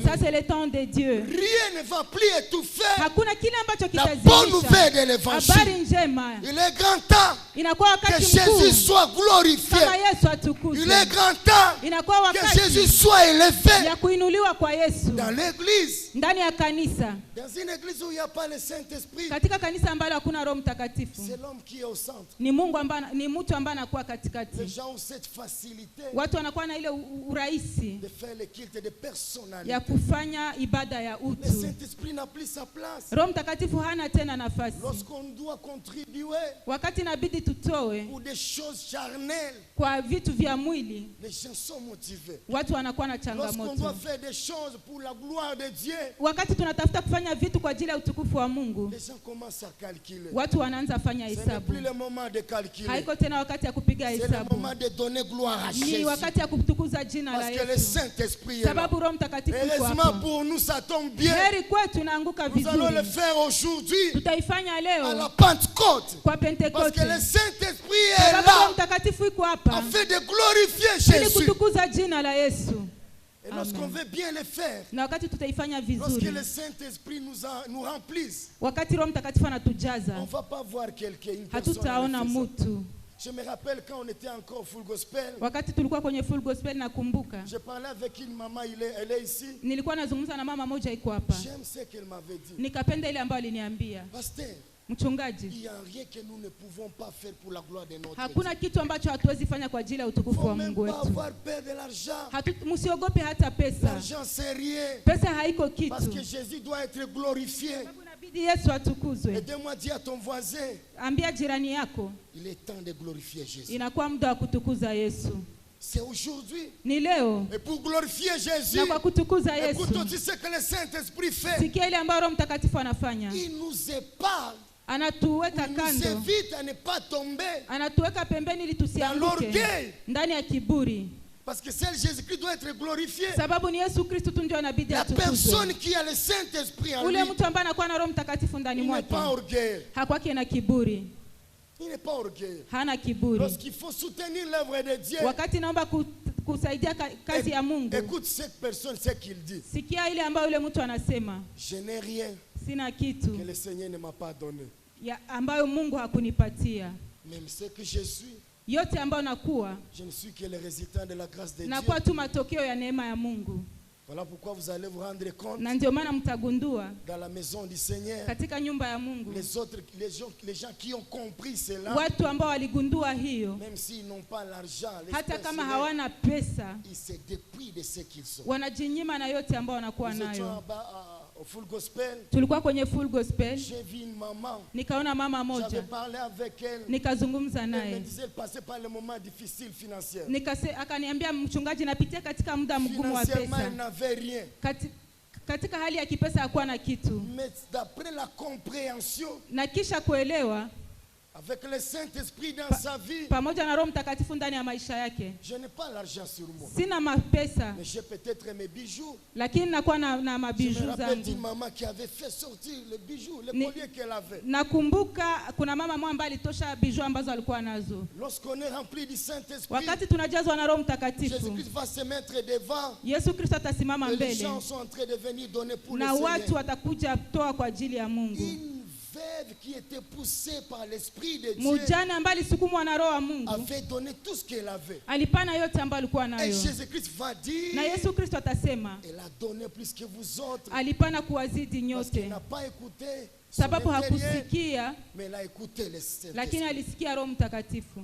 ça c'est le temps de Dieu, rien ne va plus étouffer hakuna kile ambacho la bonne nouvelle de l'évangile. Habari njema, il est grand temps inakuwa wakati que Jésus soit glorifié, kama Yesu atukuzwe. Il est grand temps inakuwa wakati que Jésus soit élevé ya kuinuliwa kwa Yesu dans l'église, ndani ya kanisa. Dans une église où il n'y a pas le Saint-Esprit, katika kanisa ambalo hakuna Roho Mtakatifu, c'est l'homme qui est au centre. Ni Mungu ambaye ni mtu ambaye anakuwa katikati. Les gens ont cette facilité, watu wanakuwa na ile urahisi de faire le culte de personnalité, ya kufanya ibada ya utu. Le Saint-Esprit n'a plus sa place. Roho Mtakatifu hana tena nafasi. Lorsqu'on doit contribuer, wakati inabidi tutoe pour des choses charnelles, kwa vitu vya mwili, les gens sont motivés. Watu wanakuwa na changamoto. Lorsqu'on doit faire des choses pour la gloire de Dieu, wakati tunatafuta kufanya vitu kwa ajili ya utukufu wa Mungu, les gens commencent à calculer. Watu wanaanza fanya hesabu. Ce n'est plus le moment de calculer. Haiko tena wakati ya kupiga hesabu. C'est le moment de donner gloire à Jésus. Ni wakati ya kutukuza jina la Yesu. Parce que le Saint-Esprit est là. Sababu Roho Mtakatifu yuko hapa. Heureusement pour nous ça tombe bien. Heri kwetu naanguka vizuri. Nous allons le faire aujourd'hui. Tutaifanya leo. À la Pentecôte. Kwa Pentecote. Parce que le Saint-Esprit est là. Roho Mtakatifu yuko hapa. Afin de glorifier Jésus. Ili kutukuza jina la Yesu. Et lorsqu'on veut bien le faire, na wakati tutaifanya vizuri, lorsque le Saint-Esprit nous remplisse, wakati Roho Mtakatifu anatujaza, on va pas voir quelqu'un, hatutaona mtu. Je me rappelle quand on était encore full gospel. Wakati tulikuwa kwenye full gospel nakumbuka. Je parlais avec une maman, elle est ici. Nilikuwa nazungumza na mama moja iko hapa. J'aime ce qu'elle m'avait dit. Nikapenda ile ambayo aliniambia. Pasteur, mchungaji, il y a rien que nous ne pouvons pas faire pour la gloire de notre Dieu. Hakuna kitu ambacho hatuwezi fanya kwa ajili ya utukufu wa Mungu wetu. Avoir peur de l'argent. Msiogope hata pesa. L'argent c'est rien. Pesa haiko kitu. Parce que Jésus doit être glorifié. Yesu atukuzwe. Aide-moi dire à ton voisin. Ambia jirani yako. Il est temps de glorifier Jésus. Inakuwa muda wa kutukuza Yesu. C'est aujourd'hui. Ni leo. Et pour glorifier Jésus. Na kwa kutukuza Yesu. Écoute aussi ce que le Saint-Esprit fait. Sikia ile ambayo Roho Mtakatifu anafanya. Il nous épargne. Anatuweka kando. Il nous évite à ne pas tomber. Anatuweka pembeni ili tusianguke ndani ya kiburi. Parce que seul Jésus-Christ doit être glorifié. Sababu ni Yesu Kristo tu ndio anabidi atukuzwe. La personne qui a le Saint-Esprit en lui. Ule mtu ambaye anakuwa na Roho Mtakatifu ndani mwake. Il n'est pas orgueilleux. Hakwake na kiburi. Il n'est pas orgueilleux. Hana kiburi. Lorsqu'il faut soutenir l'œuvre de Dieu. Wakati naomba kusaidia kazi ya Mungu. Écoute cette personne ce qu'il dit. Sikia ile ambayo yule mtu anasema. Je n'ai rien. Sina kitu. Que le Seigneur ne m'a pas donné. Ya ambayo Mungu hakunipatia. Même ce que je suis. Yote ambayo nakuwa. Je ne suis que le résultat de la grâce de Dieu. Nakuwa tu matokeo ya neema ya Mungu. Voilà pourquoi vous allez vous rendre compte. Na ndio maana mtagundua. Dans la maison du Seigneur. Katika nyumba ya Mungu. Les gens qui ont compris cela. Watu ambao waligundua hiyo. Même s'ils n'ont pas l'argent. Hata kama hawana pesa. Ils se dépouillent de ce qu'ils sont. Wanajinyima na yote ambao wanakuwa nayo. Au full gospel. Tulikuwa kwenye full gospel. J'ai vu une maman. Nikaona mama moja. J'avais parlé avec elle. Nikazungumza naye. Elle me disait elle passait par le moment difficile financier. Akaniambia mchungaji napitia katika muda mgumu wa pesa. Elle n'avait rien. Katika hali ya kipesa hakuwa na kitu. Mais d'après la compréhension. Na kisha kuelewa. Avec le Saint-Esprit dans sa vie. Pamoja na Roho Mtakatifu ndani ya maisha yake. Je n'ai pas l'argent sur moi. Sina mapesa. Mais j'ai peut-être mes bijoux. Lakini nakuwa na mabiju zangu. Je me rappelle d'une maman qui avait fait sortir le bijou, le collier qu'elle avait. Nakumbuka kuna mama mmoja ambaye alitosha bijou ambazo alikuwa nazo. Lorsqu'on est rempli du Saint-Esprit. Wakati tunajazwa na Roho Mtakatifu. Jésus-Christ va se mettre devant. Yesu Kristo atasimama mbele. Les gens sont en train de venir donner pour le Seigneur. Na watu watakuja toa kwa ajili ya Mungu. Qui était poussée par l'Esprit de Dieu. Mujana ambaye alisukumwa na Roho wa Mungu. Avait donné tout ce qu'elle avait. Alipana yote ambayo alikuwa nayo. Et Jésus-Christ va dire. Na Yesu Kristo atasema. Elle a donné plus que vous autres. Alipana kuwazidi nyote. Parce qu'elle n'a pas écouté. Sababu hakusikia. Mais elle a écouté le Saint-Esprit. Lakini alisikia Roho Mtakatifu.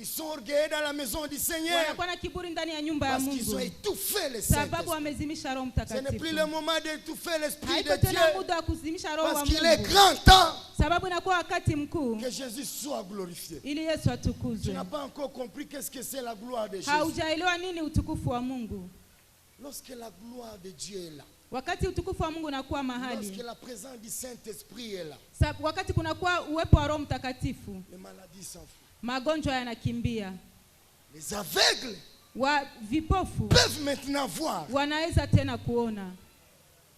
Ils sont orgueilleux dans la maison du Seigneur. Wanakuwa na kiburi ndani ya nyumba ya Parce qu'ils ont Mungu. étouffé le Sababu Saint-Esprit. wamezimisha Roho Ce Mtakatifu. n'est plus le moment d'étouffer l'Esprit Haiko de Dieu. tena muda wa kuzimisha Roho wa Parce Mungu. qu'il est grand temps Sababu inakuwa wakati mkuu que Jésus soit glorifié. ili Yesu Tu atukuzwe. n'as pas encore compris qu'est-ce que c'est la gloire de Jésus. Haujaelewa nini utukufu wa Mungu. Lorsque la gloire de Dieu est là. Wakati utukufu wa Mungu unakuwa mahali. Lorsque la présence du Saint-Esprit est là. Wakati kunakuwa uwepo wa Roho Mtakatifu. Les maladies s'enfuient. Magonjwa yanakimbia. Les aveugles vipofu peuvent maintenant voir. Wanaweza tena kuona.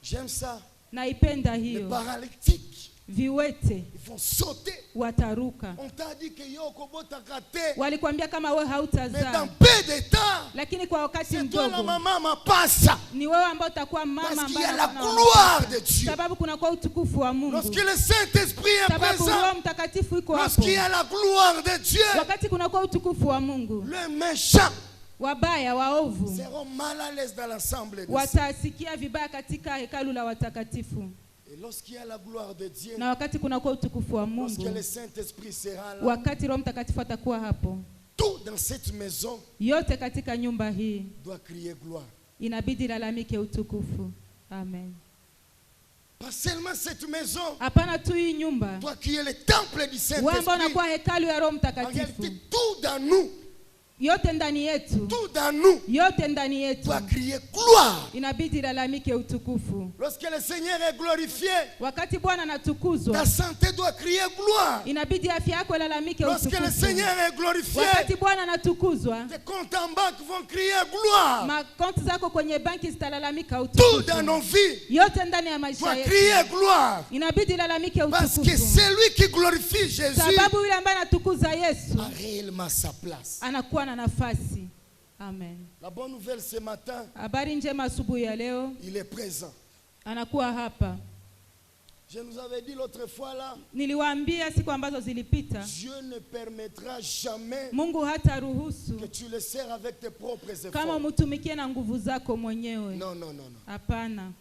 J'aime ça. Naipenda hiyo. Les paralytiques. Viwete. Ils vont sauter. Wataruka. On t'a dit que yoko bota kate. Walikwambia kama wewe hautazaa. Mais dans peu de temps. Lakini kwa wakati mdogo. C'est toi la maman ma passa. Ni wewe ambao utakuwa mama ambaye. Parce qu'il y a la gloire de Dieu. Sababu kuna kwa utukufu wa Mungu. Lorsque le Saint-Esprit est présent. Sababu Roho Mtakatifu iko hapo. Lorsqu'il y a la gloire de Dieu. Wakati kuna kwa utukufu wa Mungu. Le méchant. Wabaya waovu seront mal à l'aise dans l'assemblée de watasikia vibaya katika hekalu la watakatifu. Et lorsqu'il y a la gloire de Dieu, na wakati kuna kwa utukufu wa Mungu, lorsque le Saint-Esprit sera là, wakati Roho Mtakatifu atakuwa hapo, tout dans cette maison yote katika nyumba hii doit crier gloire. Inabidi lalamike utukufu. Amen. Pas seulement cette maison, hapana tu hii nyumba, doit crier le temple du Saint-Esprit. wewe ambao unakuwa hekalu ya Roho Mtakatifu. En réalité, tout dans nous, yote ndani yetu, tout dans nous, yote ndani yetu doit crier gloire. Inabidi lalamike utukufu. Lorsque le Seigneur est glorifié, wakati Bwana anatukuzwa, ta santé doit crier gloire. Inabidi afya yako lalamike utukufu. Lorsque le Seigneur est glorifié, wakati Bwana anatukuzwa, tes comptes en banque vont crier gloire. Makonti zako kwenye banki zitalalamika utukufu. Tout dans nos vies, yote ndani ya maisha yetu, doit crier gloire. Inabidi lalamike utukufu. Parce que celui qui glorifie Jésus, sababu yule ambaye anatukuza Yesu, a réellement sa place. Anakuwa na nafasi. Amen. La bonne nouvelle ce matin, habari njema asubuhi ya leo, il est présent. Anakuwa hapa. Je nous avais dit l'autre fois là, niliwaambia siku ambazo zilipita, Dieu ne permettra jamais Mungu hata ruhusu que tu le sers avec tes propres efforts. kama mtumikie na nguvu zako mwenyewe. Non, non, non, non. Hapana.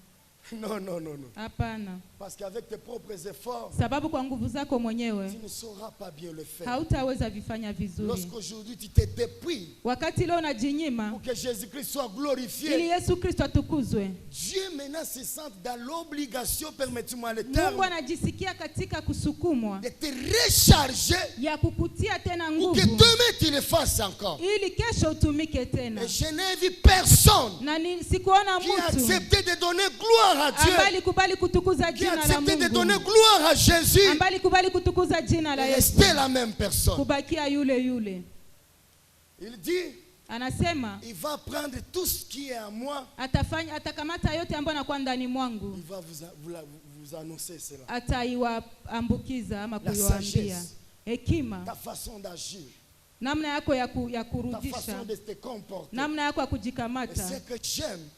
Non, non, non, non. Hapana. Parce qu'avec tes propres efforts, sababu kwa nguvu zako mwenyewe, tu ne sauras pas bien le faire. hautaweza vifanya vizuri. Lorsqu'aujourd'hui tu te dépouilles, wakati leo unajinyima, pour que Jésus-Christ soit glorifié, ili Yesu Kristo atukuzwe, Dieu maintenant se sent dans l'obligation, permettez-moi le terme, Mungu anajisikia katika kusukumwa de te recharger, ya kukutia tena pour que nguvu, demain tu le fasses encore. ili kesho utumike tena. Et je n'ai vu personne na sikuona qui a mtu accepté de donner gloire à Dieu, ambaye alikubali kutukuza qui a jina la accepté de Mungu, donner gloire à Jésus, ambaye alikubali kutukuza jina la et Yesu, rester la même personne. kubakia yule yule. Il dit, anasema il va prendre tout ce qui est à moi, atakamata yote ambayo yanakuwa ndani mwangu, il va vous annoncer cela. ataiwaambukiza ama La kuiwaambia. sagesse, hekima, ta façon d'agir, namna yako ya ta kurudisha, façon de te comporter. namna yako ya Et kujikamata. ce que j'aime,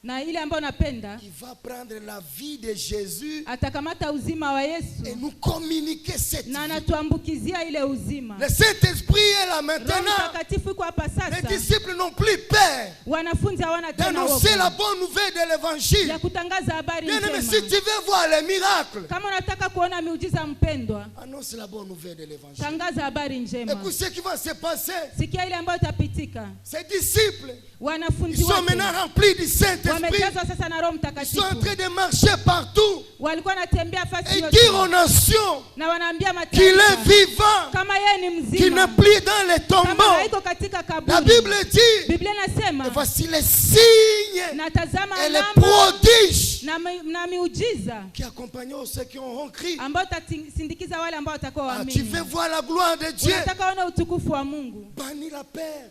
na ile ambayo napenda, il va prendre la vie de Jésus atakamata uzima wa et Yesu nous communiquer cette na vie. anatuambukizia ile uzima. Le Saint-Esprit est là Roho maintenant. Mtakatifu iko hapa Les sasa. disciples n'ont plus peur Wanafunzi hawana tena d'annoncer la woga bonne nouvelle de l'évangile. ya kutangaza habari Bien-aimé, si njema. tu veux voir les miracles, Kama unataka kuona miujiza, mpendwa, annonce la bonne nouvelle de l'évangile. tangaza habari njema. Écoute ce qui va se passer. Sikia ile ambayo itapitika. Ces disciples, ils Wanafunzi sont wake maintenant remplis du Saint-Esprit. wamejazwa sasa na Roho Ils sont en Mtakatifu. train de marcher partout Walikuwa wanatembea fasi et yote dire aux nations na wanaambia qu'il est mataifa vivant, kama yeye ni qu'il mzima, n'est plus dans les kama tombeaux. haiko katika La kaburi. Bible dit, Biblia et inasema, voici les signes na tazama et les alama prodiges na miujiza qui accompagneront ceux qui auront crié. ambao tasindikiza wale ambao watakuwa Ah, tu waamini. veux voir la gloire de Dieu? Unataka ona utukufu wa Mungu, Bannis la peur.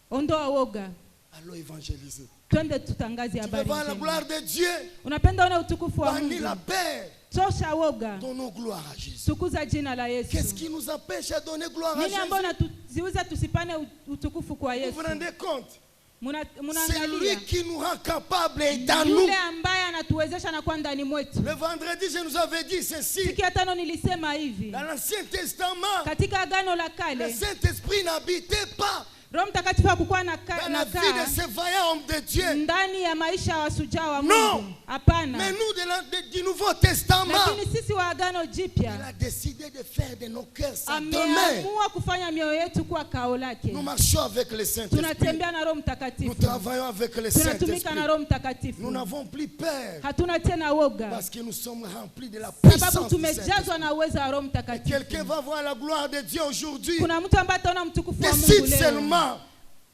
ondoa woga, Allons évangéliser. twende tutangaze Tu veux habari voir la njema. gloire de Dieu? Unapenda ona utukufu wa Bannis la Mungu, peur. tosha woga, Donnons gloire à Jésus. tukuza jina la Yesu. Qu'est-ce qui nous empêche à donner gloire à Nini ambayo Jésus? natuziuza tusipane utukufu kwa Vous Yesu? vous rendez compte? C'est Munaangalia lui qui nous rend capables et dans nous. yule ambaye anatuwezesha na kwa ndani mwetu. Le vendredi, je nous avais dit ceci. Siku ya tano nilisema hivi, Dans l'Ancien Testament, katika Agano la le Kale Saint-Esprit n'habitait pas Roho Mtakatifu hakukuwa dans la vie de ces vaillants hommes de Dieu. ndani ya maisha ya washujaa wa Non. Mungu. Hapana. Mais nous du Nouveau Testament, Lakini sisi wa Agano il Jipya a décidé de faire de nos cœurs sa demeure. ameamua kufanya mioyo yetu kuwa kao lake. Nous marchons avec le Saint-Esprit. Tunatembea na Roho Nous Mtakatifu. travaillons avec le Saint-Esprit. Tunatumika na Roho Mtakatifu. Nous n'avons plus peur Hatuna tena woga. parce que nous sommes remplis de la Sababu puissance du Saint-Esprit. tumejazwa na uwezo wa Roho Mtakatifu. Quelqu'un va voir la gloire de Dieu aujourd'hui. Kuna mtu ambaye ataona mtukufu wa Mungu Décide leo. seulement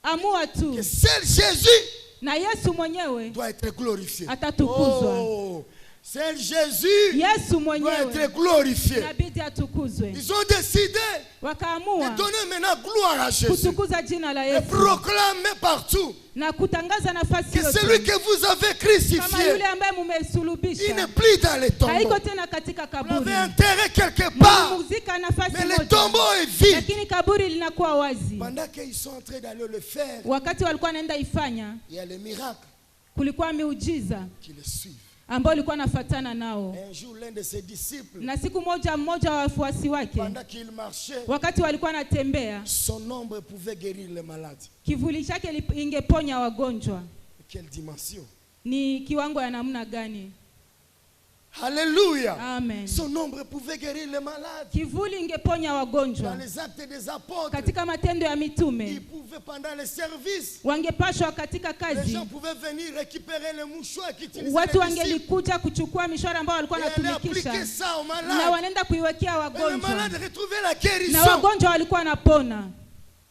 Amua tu. que seul Jésus Na Yesu mwenyewe doit être glorifié. atatukuzwa. Oh, seul Jésus Yesu doit mwenyewe être glorifié. inabidi atukuzwe. Ils ont décidé Wakaamua de donner maintenant gloire à Jésus. kutukuza jina la Et Yesu proclamer partout na kutangaza nafasi que celui yote que vous avez kama crucifié, yule ambaye il mumesulubisha n'est plus dans les tombeaux. haiko tena katika Vous kaburi. l'avez enterré quelque part, Mumemuzika nafasi mais le moja, tombeau est vide. lakini kaburi linakuwa wazi. Pendant qu'ils sont en train d'aller le faire, Wakati walikuwa wanaenda ifanya, il y a les miracles kulikuwa miujiza qui les suivent. ambao ilikuwa nafuatana nao. Un jour, l'un de ses disciples, Na siku moja mmoja wa wafuasi wake, pendant qu'il marchait, wakati walikuwa wanatembea, son ombre pouvait guérir les malades. kivuli chake ingeponya wagonjwa. Quelle dimension! Ni kiwango ya namna gani? Alléluia! Amen. Son ombre pouvait guérir les malades. Kivuli ingeponya Dans wagonjwa. les actes des apôtres, Katika matendo ya ils mitume pouvaient pendant les services, wangepashwa katika les kazi, gens pouvaient venir récupérer les mouchoirs qu'utilisaient watu les disciples wangelikuja kuchukua mishora ambao walikuwa et aller wanatumikisha appliquer ça aux na malades. wanaenda kuiwekea Et les wagonjwa, malades retrouvaient la na guérison. wagonjwa walikuwa wanapona.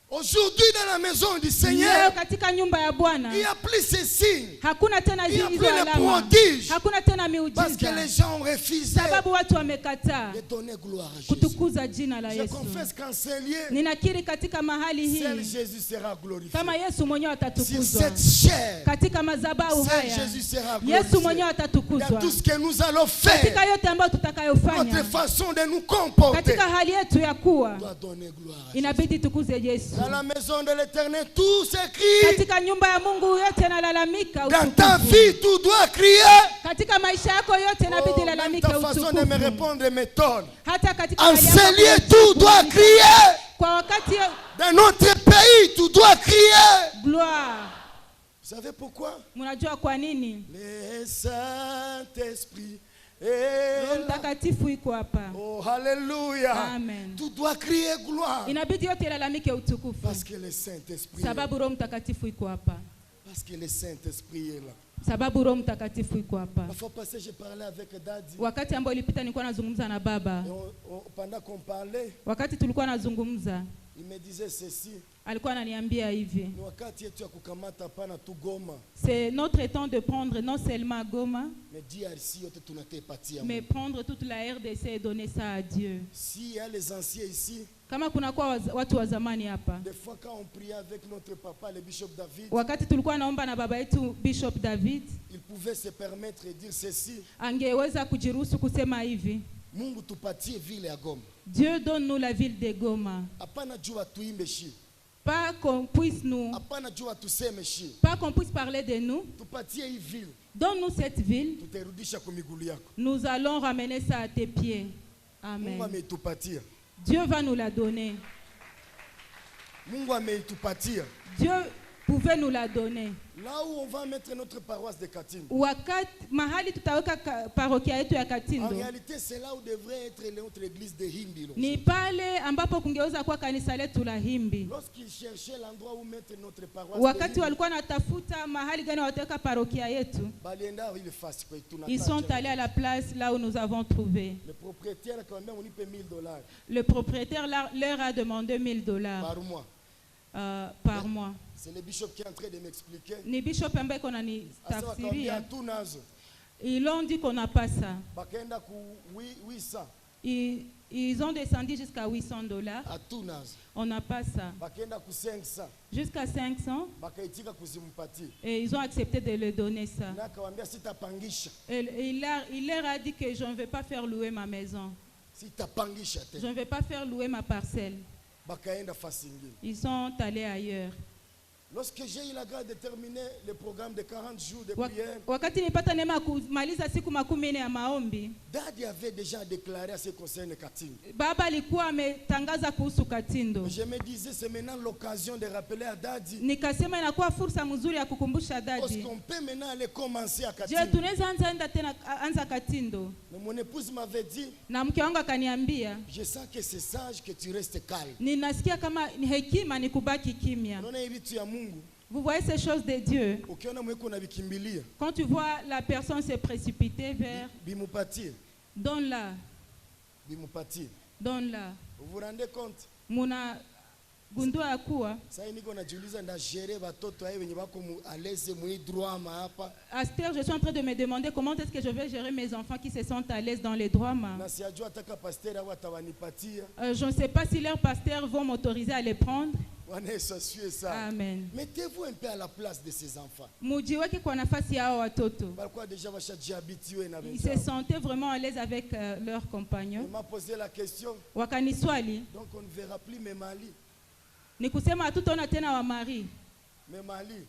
Aujourd'hui, dans la maison du Leo Seigneur, katika nyumba ya Bwana il n'y a plus ces signes. hakuna tena Il y a hizo plus les alama, prodiges. hakuna tena Parce que les miujiza, gens ont refusé sababu watu wamekataa de donner gloire à Jésus. kutukuza jina la Je Yesu. confesse qu'en ces lieux, Ninakiri katika mahali seul hii Jésus sera glorifié. kama Yesu mwenyewe Sur atatukuzwa cette chair, katika madhabahu seul haya. Jésus sera Yesu mwenyewe glorifié. Dans atatukuzwa tout ce que nous allons katika faire, yote ambayo tutakayofanya, notre façon de nous comporter katika hali yetu ya kuwa, doit donner gloire à Jésus. inabidi tukuze Yesu. Dans la maison de l'Éternel, tout s'écrit. Katika nyumba ya Mungu yote inalalamika Dans ta utukufu. vie, tout doit crier. Katika maisha yako yote inabidi Oh, même ilalamike ta façon de me utukufu. répondre m'étonne. Hata katika En hali ces yako lieux, ya tout doit utukufu. crier. Kwa wakati Dans notre pays, tout doit crier. gloire. Vous savez pourquoi? Mnajua kwa nini? Le Saint-Esprit Roho est là. Mtakatifu iko hapa. Oh, alléluia. Amen. Tout doit crier gloire. Inabidi yote ilalamike utukufu, Parce que le Saint-Esprit est là. sababu Roho Mtakatifu iko hapa. Parce que le Saint-Esprit est là. Sababu Roho Mtakatifu iko hapa. La fois passée, j'ai parlé avec Daddy. Wakati ambao ilipita nilikuwa nazungumza na baba. Et pendant qu'on parlait, Wakati tulikuwa nazungumza, il me disait ceci. alikuwa ananiambia hivi, Ni wakati yetu ya kukamata hapana tu Goma, c'est notre temps de prendre non seulement Goma, mais DRC yote tunataipatia mais Mungu. prendre toute la RDC et donner ça à Dieu. S'il y a les anciens ici, Kama kuna kwa watu wa zamani hapa, des fois quand on priait avec notre papa, le bishop David, wakati tulikuwa naomba na baba yetu Bishop David, il pouvait se permettre de dire ceci. angeweza kujiruhusu kusema hivi, Mungu tupatie vile ya Goma. Dieu donne-nous la ville de Goma. Hapana jua tuimbe shi. Pas qu'on puisse nous, Hapana jua tuseme shi. pas qu'on puisse parler de nous. Tupatie hii ville. Donne-nous cette ville. Tutarudisha kwa miguu yako. Nous allons ramener ça à tes pieds. Mungu Amen. ameitupatia. Dieu va nous la donner. Mungu ameitupatia. Dieu pouvait nous la donner. Là où on va mettre notre paroisse de Katindo. Wakati mahali tutaweka parokia yetu ya En Katindo, réalité, c'est là où devrait être notre église de Himbi. ni pale ambapo kungeuza kuwa kanisa letu la Himbi. Lorsqu'ils cherchaient l'endroit où mettre notre paroisse Wakati de Himbi, walikuwa natafuta mahali gani wataweka parokia yetu, balienda ile fasi kwa tunataka. ils sont allés à la place là où nous avons trouvé. Le propriétaire quand même on lui paie $1000 Le propriétaire leur a demandé $1000 par mois. par mois. C'est le bishop qui est en train de m'expliquer. Ni bishop ambaye kona ni Asa wakambia tafsiria. tunazo. Ils ont dit qu'on n'a pas ça. Bakaenda ku 800 Ils ont descendu jusqu'à $800. à tunazo. On n'a pas ça. Bakaenda ku 500. Jusqu'à 500. Bakaitika kuzimpatia. Et ils ont accepté de le donner ça. Na akawambia sitapangisha. Et il leur a dit que je ne vais pas faire louer ma maison. Sitapangisha Je tena. ne vais pas faire louer ma parcelle. Bakaenda fasi ingine. Ils sont allés ailleurs. Lorsque j'ai eu la grâce de terminer le programme de 40 jours de prière, wakati nilipata neema ya kumaliza siku 40 ya maombi, Daddy avait déjà déclaré à ce qui concerne Katindo. Baba alikuwa ametangaza kuhusu Katindo. Je me disais, c'est maintenant l'occasion de rappeler à Daddy. Nikasema inakuwa fursa nzuri ya kukumbusha Daddy. Est-ce qu'on peut maintenant aller commencer à Katindo? Je, tunaweza anza Katindo. Mais mon épouse m'avait dit, na mke wangu akaniambia, je sens que c'est sage que tu restes calme. Ninasikia kama ni hekima ni kubaki kimya. Vous voyez ces choses de Dieu. Quand tu vois la personne se précipiter vers, donne-la. Donne-la. Vous vous rendez compte? Muna gundua ya kuwa sasa niko najiuliza ndashere watoto hao wenye wako aleze mwi droit hapa. Aster, je suis en train de me demander comment est-ce que je vais gérer mes enfants qui se sentent à l'aise dans les droits. Na sijajua ataka pasteur au atawanipatia. Je ne sais pas si leurs pasteurs vont m'autoriser à les prendre. Amen. Mettez-vous un peu à la place de ces enfants. Mujiweke kwa nafasi yao watoto. Ils se sentaient vraiment à l'aise avec leurs compagnons. Il m'a posé la question. Wakaniswali. Donc on ne verra plus Memali. Ni kusema hatutaona tena wa Marie. Memali,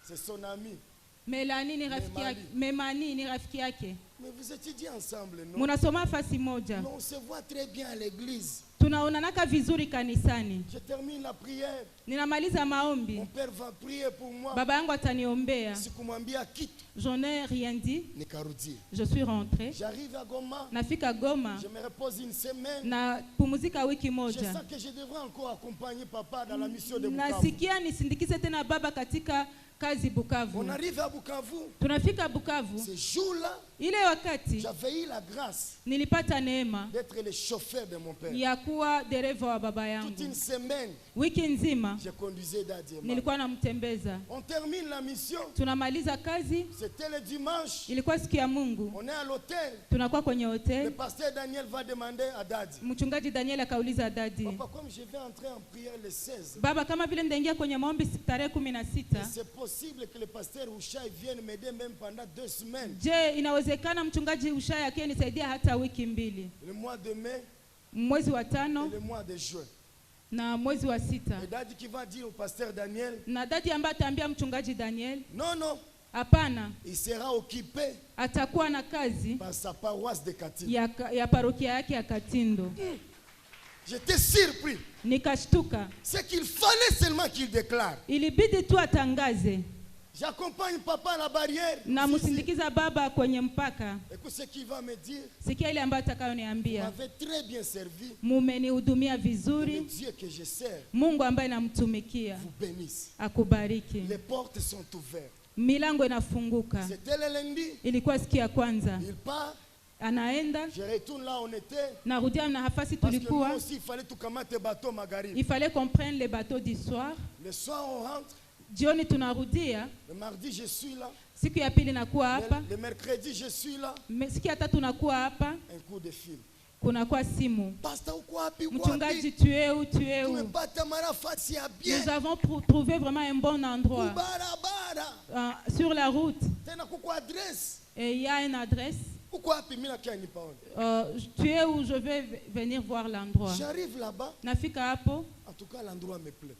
c'est son ami. Melanie ni rafiki yake. Memani ni rafiki yake. Mais vous étudiez ensemble, non? Munasoma fasi moja. On se voit très bien à l'église. Tunaonanaka vizuri kanisani. Je termine la prière. Ninamaliza maombi. Mon père va prier pour moi. Baba yangu ataniombea. Sikumwambia kitu. Je n'ai rien dit. Nikarudi. Je suis rentré. J'arrive à Goma. Nafika Goma. Je me repose une semaine. Na pumuzika wiki moja. Je sens que je devrais encore accompagner papa dans la mission de Bukavu. Nasikia nisindikize tena baba katika kazi Bukavu. On arrive à Bukavu. Tunafika Bukavu. Ce jour-là, ile wakati j'avais eu la grâce nilipata neema d'être le chauffeur de mon père. Ya kuwa dereva wa baba yangu. Toute une semaine, wiki nzima je conduisais Daddy. Nilikuwa namtembeza. On termine la mission. Tunamaliza kazi. C'était le dimanche. Ilikuwa siku ya Mungu. On est à l'hôtel. Tunakuwa kwenye hotel. Le pasteur Daniel va demander à Daddy. Mchungaji Daniel akauliza Daddy. Papa, comme je vais entrer en prière le 16. Baba, kama vile ndaingia kwenye maombi tarehe 16. C'est possible que le pasteur Ushai vienne m'aider même pendant 2 semaines. Je, inawezekana mchungaji Ushai akinisaidia hata wiki 2. Le mois de mai. Mwezi wa 5. Et le mois de juin. Na mwezi wa 6. Et Daddy qui va dire au pasteur Daniel. Na Daddy ambaye ataambia mchungaji Daniel. Non, non. Hapana. Il sera occupé. Atakuwa na kazi. Par sa paroisse de Katindo. Ya parokia yake ya Katindo. J'étais surpris. Nikashtuka. C'est qu'il fallait seulement qu'il déclare. Ilibidi tu atangaze. J'accompagne papa à la barrière. Na msindikiza baba kwenye mpaka. Écoute ce qu'il va me dire. Sikia ile ambayo atakayoniambia. M'avait très bien servi. Mumenihudumia vizuri. Le Dieu que je sers. Mungu ambaye namtumikia. Vous bénisse. Akubariki. Les portes sont ouvertes. Milango inafunguka. C'était le lundi. Ilikuwa siku ya kwanza. Il part. Anaenda. Je retourne là où on était. Narudia na nafasi tulikuwa. Parce que nous aussi il fallait tukamate bateau magharibi. Il fallait qu'on prenne les bateaux du soir. Le soir on rentre. Jioni tunarudia. Le mardi je suis là. Siku ya pili nakuwa hapa. Le mercredi je suis là. Siku ya tatu nakuwa hapa. Un coup de fil. Kunakuwa simu. Pasteur uko wapi? Mchungaji tu es où? Tumepata marafasi ya bien. Nous avons trouvé vraiment un bon endroit. Barabara. Sur la route. Tena kuko adresse. Et il y a une adresse. Uko wapi? Mimi nakia nipaone. Tu es où? Je vais venir voir l'endroit. J'arrive là-bas. Nafika hapo. En tout cas l'endroit me plaît.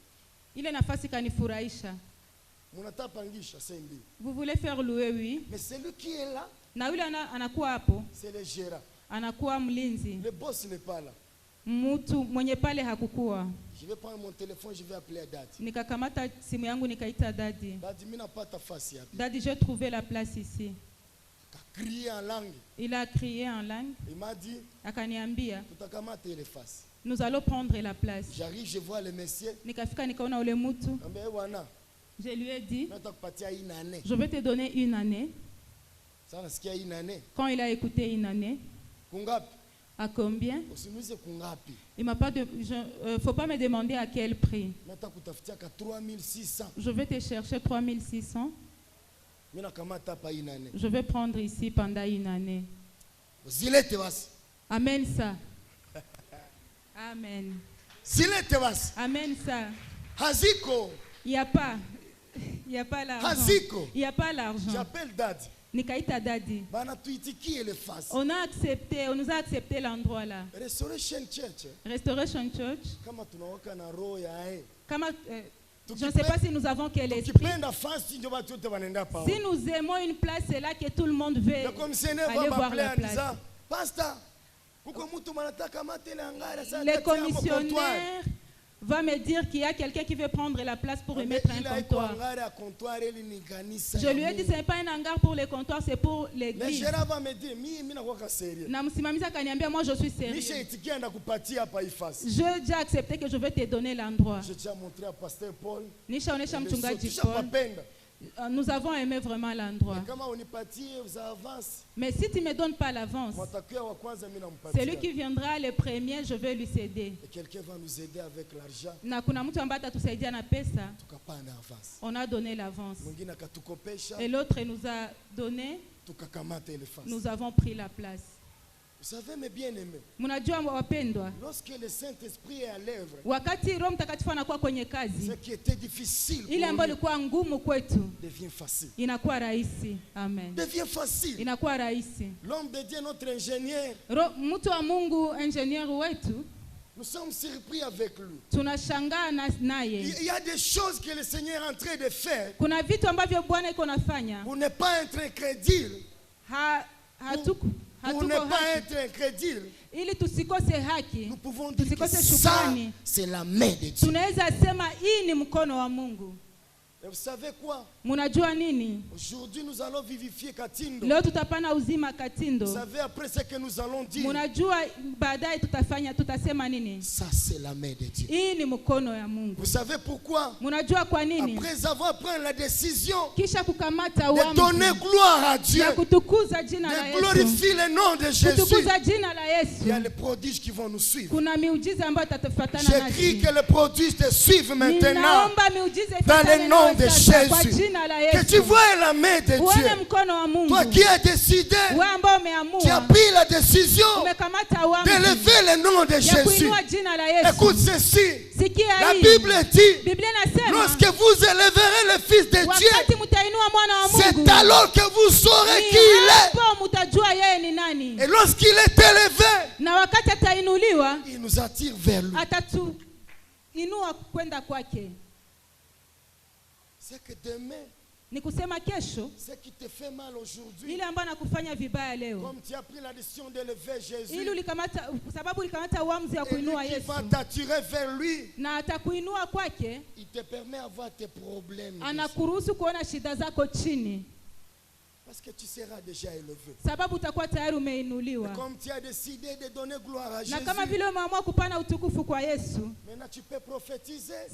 Ile nafasi kanifurahisha. Vous voulez faire louer, oui. Mais celui qui est là, na yule anakuwa hapo, c'est le gérant. Anakuwa mlinzi. Le boss n'est pas là. Mtu mwenye pale hakukuwa. Je vais prendre mon téléphone, je vais appeler Daddy. Nikakamata simu yangu nikaita Daddy. Daddy, mimi napata fasi hapa. Daddy, j'ai trouvé la place ici. Crié en langue. Il a crié en langue. Il m'a dit, akaniambia, tutakamata ile fasi. Nous allons prendre la place. J'arrive, je vois le monsieur. Nikafika nikaona ule mtu. Je lui ai dit, je vais te donner 1 année. Quand il a écouté 1 année, à combien? Il m'a pas faut pas me demander à quel prix. Je vais te chercher 3600. Je vais prendre ici pendant 1 année. Amen ça. Amen. Amen ça. Haziko. Il n'y a pas l'argent. Haziko. Il n'y a pas l'argent. J'appelle Daddy. Nikaita Daddy. On nous a accepté l'endroit là. Restoration Church. Restoration Church. Kama Je ne sais pas si nous avons quel esprit. Si nous aimons une place, c'est là que tout le monde veut aller voir la place. Les commissionnaires va me dire qu'il y a quelqu'un qui veut prendre la place pour y mettre un comptoir. Je lui ai dit ce n'est pas un hangar pour les comptoirs, c'est pour l'église. Moi je suis sérieux. J'ai déjà accepté que je vais te donner l'endroit. J'ai déjà montré à pasteur Paul. Nous avons aimé vraiment l'endroit. Mais si tu ne me donnes pas l'avance, celui qui viendra le premier, je vais lui céder. Et quelqu'un va nous aider avec l'argent. On a donné l'avance. Et l'autre nous a donné. Nous avons pris la place. Vous savez, mes bien-aimés, lorsque le Saint-Esprit est à l'œuvre, ce qui était difficile pour nous devient facile. Amen. Devient facile. L'homme de Dieu, notre ingénieur, nous sommes surpris avec lui. Il y a des choses que le Seigneur est en train de faire pour ne pas être incrédule. Pour ne pas être incrédule, nous pouvons dire que ça, c'est la main de Dieu. Et vous savez quoi? Aujourd'hui, nous allons vivifier Katindo. Vous savez, après ce que nous allons dire, ça, c'est la main de Dieu. Vous savez pourquoi? Après avoir pris la décision de donner gloire à Dieu, de glorifier le nom de Jésus, il y a les prodiges qui vont nous suivre. J'écris que les prodiges te suivent maintenant dans le nom de Jésus. Que tu vois la main de Dieu. Toi qui as décidé, qui as pris la décision d'élever le nom de Jésus. Écoute ceci. La Bible dit, lorsque vous élèverez le Fils de Dieu, c'est alors que vous saurez qui il est. Et lorsqu'il est élevé, il nous attire vers lui. C'est que demain, ce qui te fait mal aujourd'hui, comme tu as pris la décision d'élever Jésus, et lui qui va t'attirer vers lui, il te permet d'avoir tes problèmes. Parce que tu seras déjà élevé. Et comme tu as décidé de donner gloire à Jésus, maintenant tu peux prophétiser.